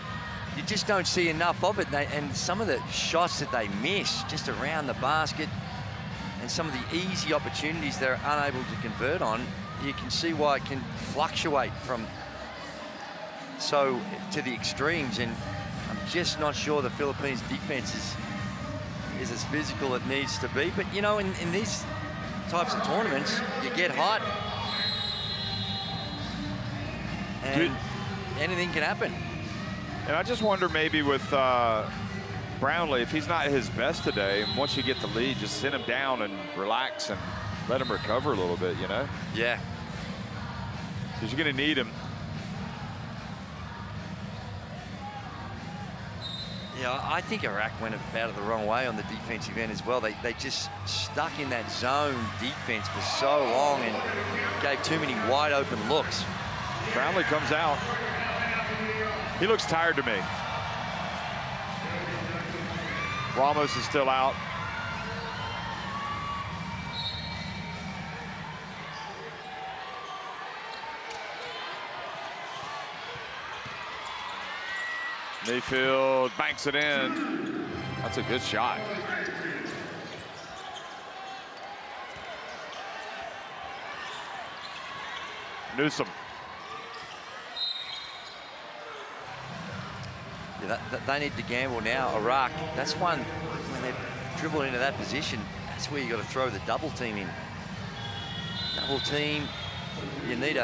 you just don't see enough of it. And some of the shots that they miss just around the basket and some of the easy opportunities they're unable to convert on, you can see why it can fluctuate from so to the extremes. And I'm just not sure the Philippines defense is as physical as it needs to be. But, you know, in these types of tournaments, you get hot and anything can happen. And I just wonder maybe with Brownlee, if he's not at his best today, and once you get the lead, just sit him down and relax and let him recover a little bit, you know? Yeah. Because you're going to need him. Yeah, I think Iraq went about it the wrong way on the defensive end as well. They just stuck in that zone defense for so long and gave too many wide open looks. Brownlee comes out. He looks tired to me. Ramos is still out. Mayfield banks it in. That's a good shot. Newsom. Yeah, they need to gamble now. Iraq, that's one, when they dribble into that position, that's where you got to throw the double team in. Double team, you need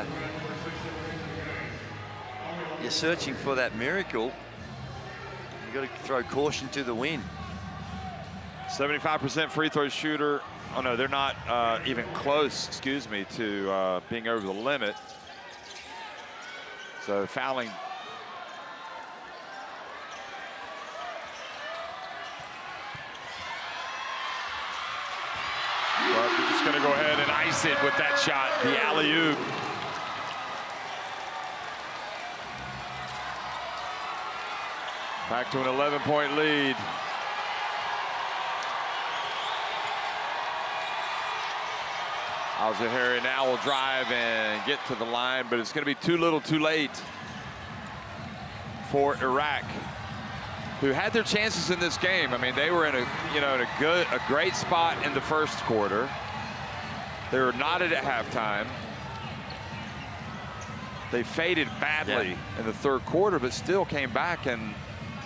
you're searching for that miracle. You got to throw caution to the wind. 75% free throw shooter. Oh no, they're not even close, excuse me, to being over the limit. So fouling. But they're just going to go ahead and ice it with that shot, the alley-oop. Back to an 11-point lead. Al-Zahari now will drive and get to the line, but it's going to be too little too late for Iraq, who had their chances in this game. I mean, they were in a great spot in the first quarter. They were knotted at halftime. They faded badly in the third quarter, but still came back and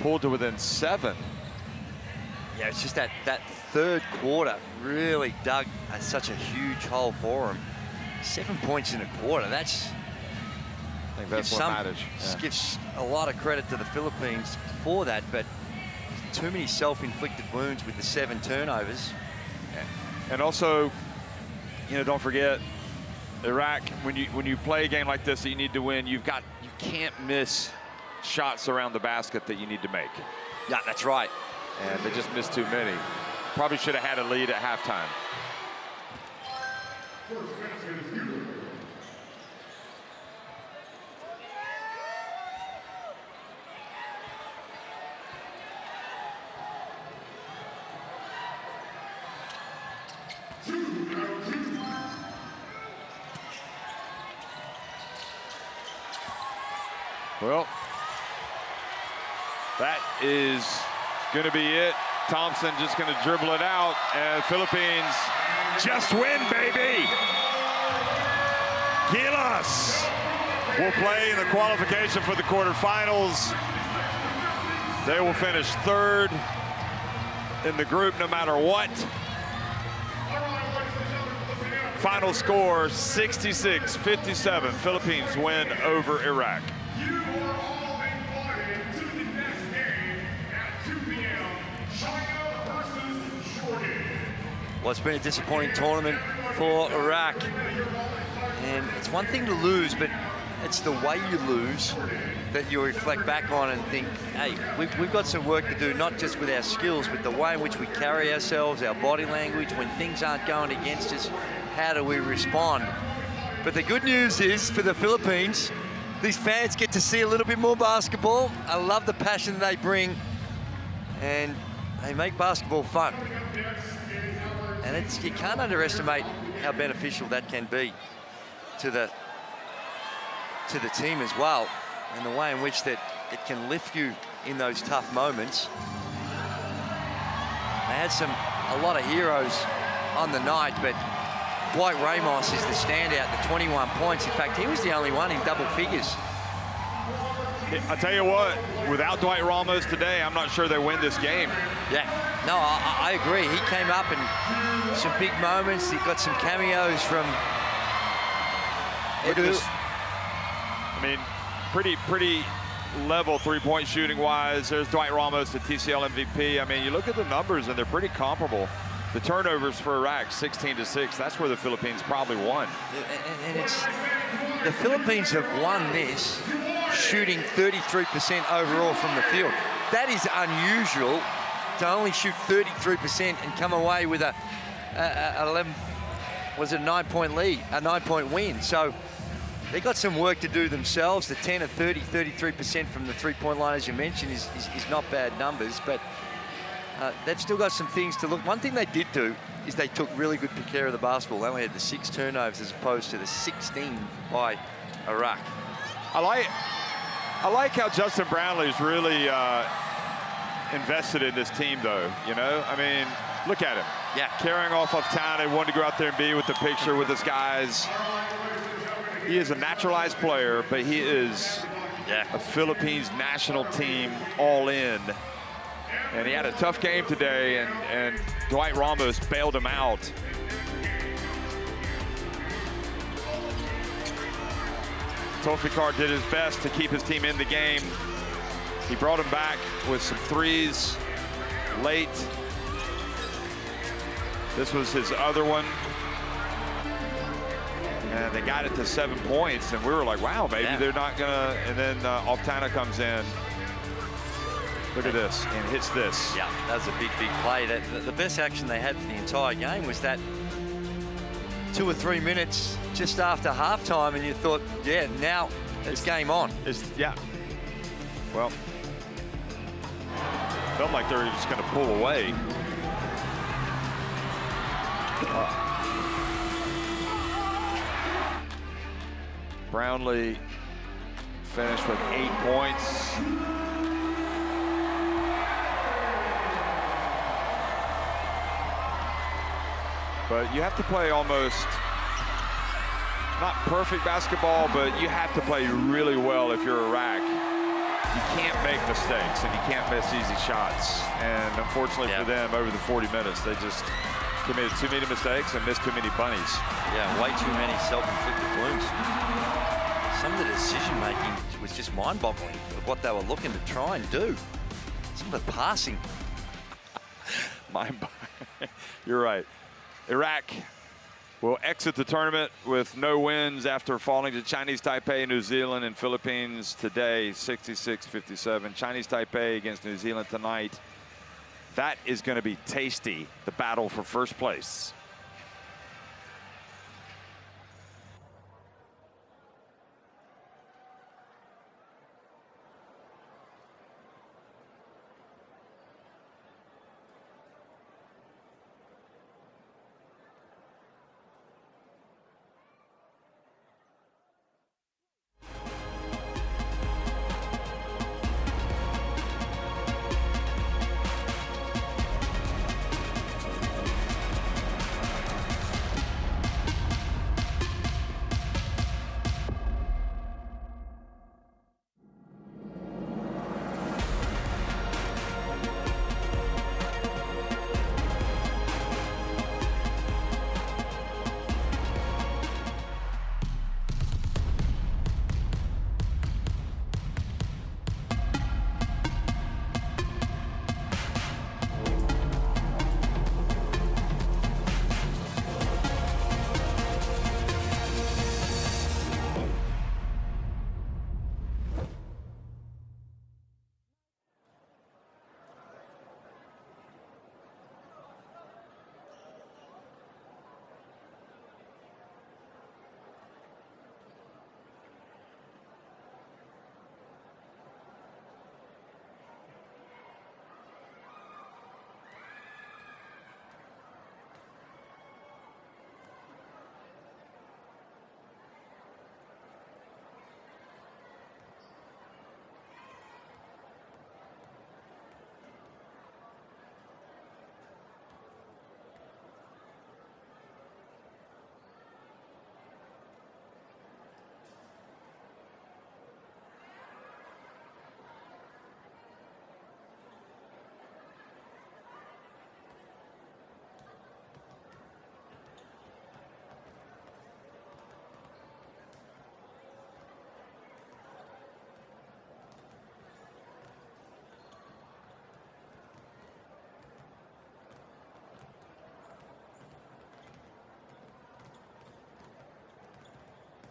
pulled to within 7. Yeah, it's just that third quarter really dug such a huge hole for them. 7 points in a quarter, I think that's what matters. Gives a lot of credit to the Philippines for that, but too many self-inflicted wounds with the 7 turnovers. And also, you know, don't forget, Iraq, when you play a game like this that you need to win, you can't miss shots around the basket that you need to make. Yeah, that's right. And they just missed too many. Probably should have had a lead at halftime. Well, that is going to be it. Thompson just going to dribble it out, and Philippines just win, baby. Gilas will play in the qualification for the quarterfinals. They will finish 3rd in the group no matter what. Final score 66-57. Philippines win over Iraq. Well, it's been a disappointing tournament for Iraq. And it's one thing to lose, but it's the way you lose that you reflect back on and think, hey, we've got some work to do, not just with our skills, but the way in which we carry ourselves, our body language, when things aren't going against us, how do we respond? But the good news is, for the Philippines, these fans get to see a little bit more basketball. I love the passion they bring, and they make basketball fun. And you can't underestimate how beneficial that can be to the to the team as well, and the way in which that it can lift you in those tough moments. They had a lot of heroes on the night, but Dwight Ramos is the standout, the 21 points. In fact, he was the only one in double figures. I tell you what, without Dwight Ramos today, I'm not sure they win this game. Yeah, no, I agree. He came up in some big moments. He got some cameos from Edu. I mean, pretty level three-point shooting wise. There's Dwight Ramos, the TCL MVP. I mean, you look at the numbers and they're pretty comparable. The turnovers for Iraq, 16-6. That's where the Philippines probably won. And it's the Philippines have won this shooting 33% overall from the field. That is unusual to only shoot 33% and come away with a 9-point lead, a 9-point win. So they got some work to do themselves. The 10 of 30, 33% from the three-point line, as you mentioned, is not bad numbers, but they've still got some things to look. One thing they did do is they took really good care of the basketball. They only had the 6 turnovers as opposed to the 16 by Iraq. I like how Justin Brownlee's really invested in this team, though. You know, I mean, look at him. Yeah. Carrying off town and wanted to go out there and be with the picture with his guys. He is a naturalized player, but he is a Philippines national team all in. And he had a tough game today, and Dwight Ramos bailed him out. Tofikar did his best to keep his team in the game. He brought him back with some threes late. This was his other one. And they got it to 7 points, and we were like, wow, maybe they're not gonna, and then Altana comes in. Look at this, and hits this. Yeah, that was a big play. The best action they had for the entire game was that 2 or 3 minutes just after halftime, and you thought, yeah, now it's game on. Well, felt like they were just going to pull away. Brownlee finished with 8 points. But you have to play almost, not perfect basketball, but you have to play really well if you're Iraq. You can't make mistakes and you can't miss easy shots. And unfortunately for them, over the 40 minutes, they just committed too many mistakes and missed too many bunnies. Yeah, way too many self-inflicted wounds. Some of the decision-making was just mind-boggling of what they were looking to try and do. Some of the passing. You're right. Iraq will exit the tournament with no wins after falling to Chinese Taipei, New Zealand, and Philippines today, 66-57. Chinese Taipei against New Zealand tonight. That is going to be tasty, the battle for first place.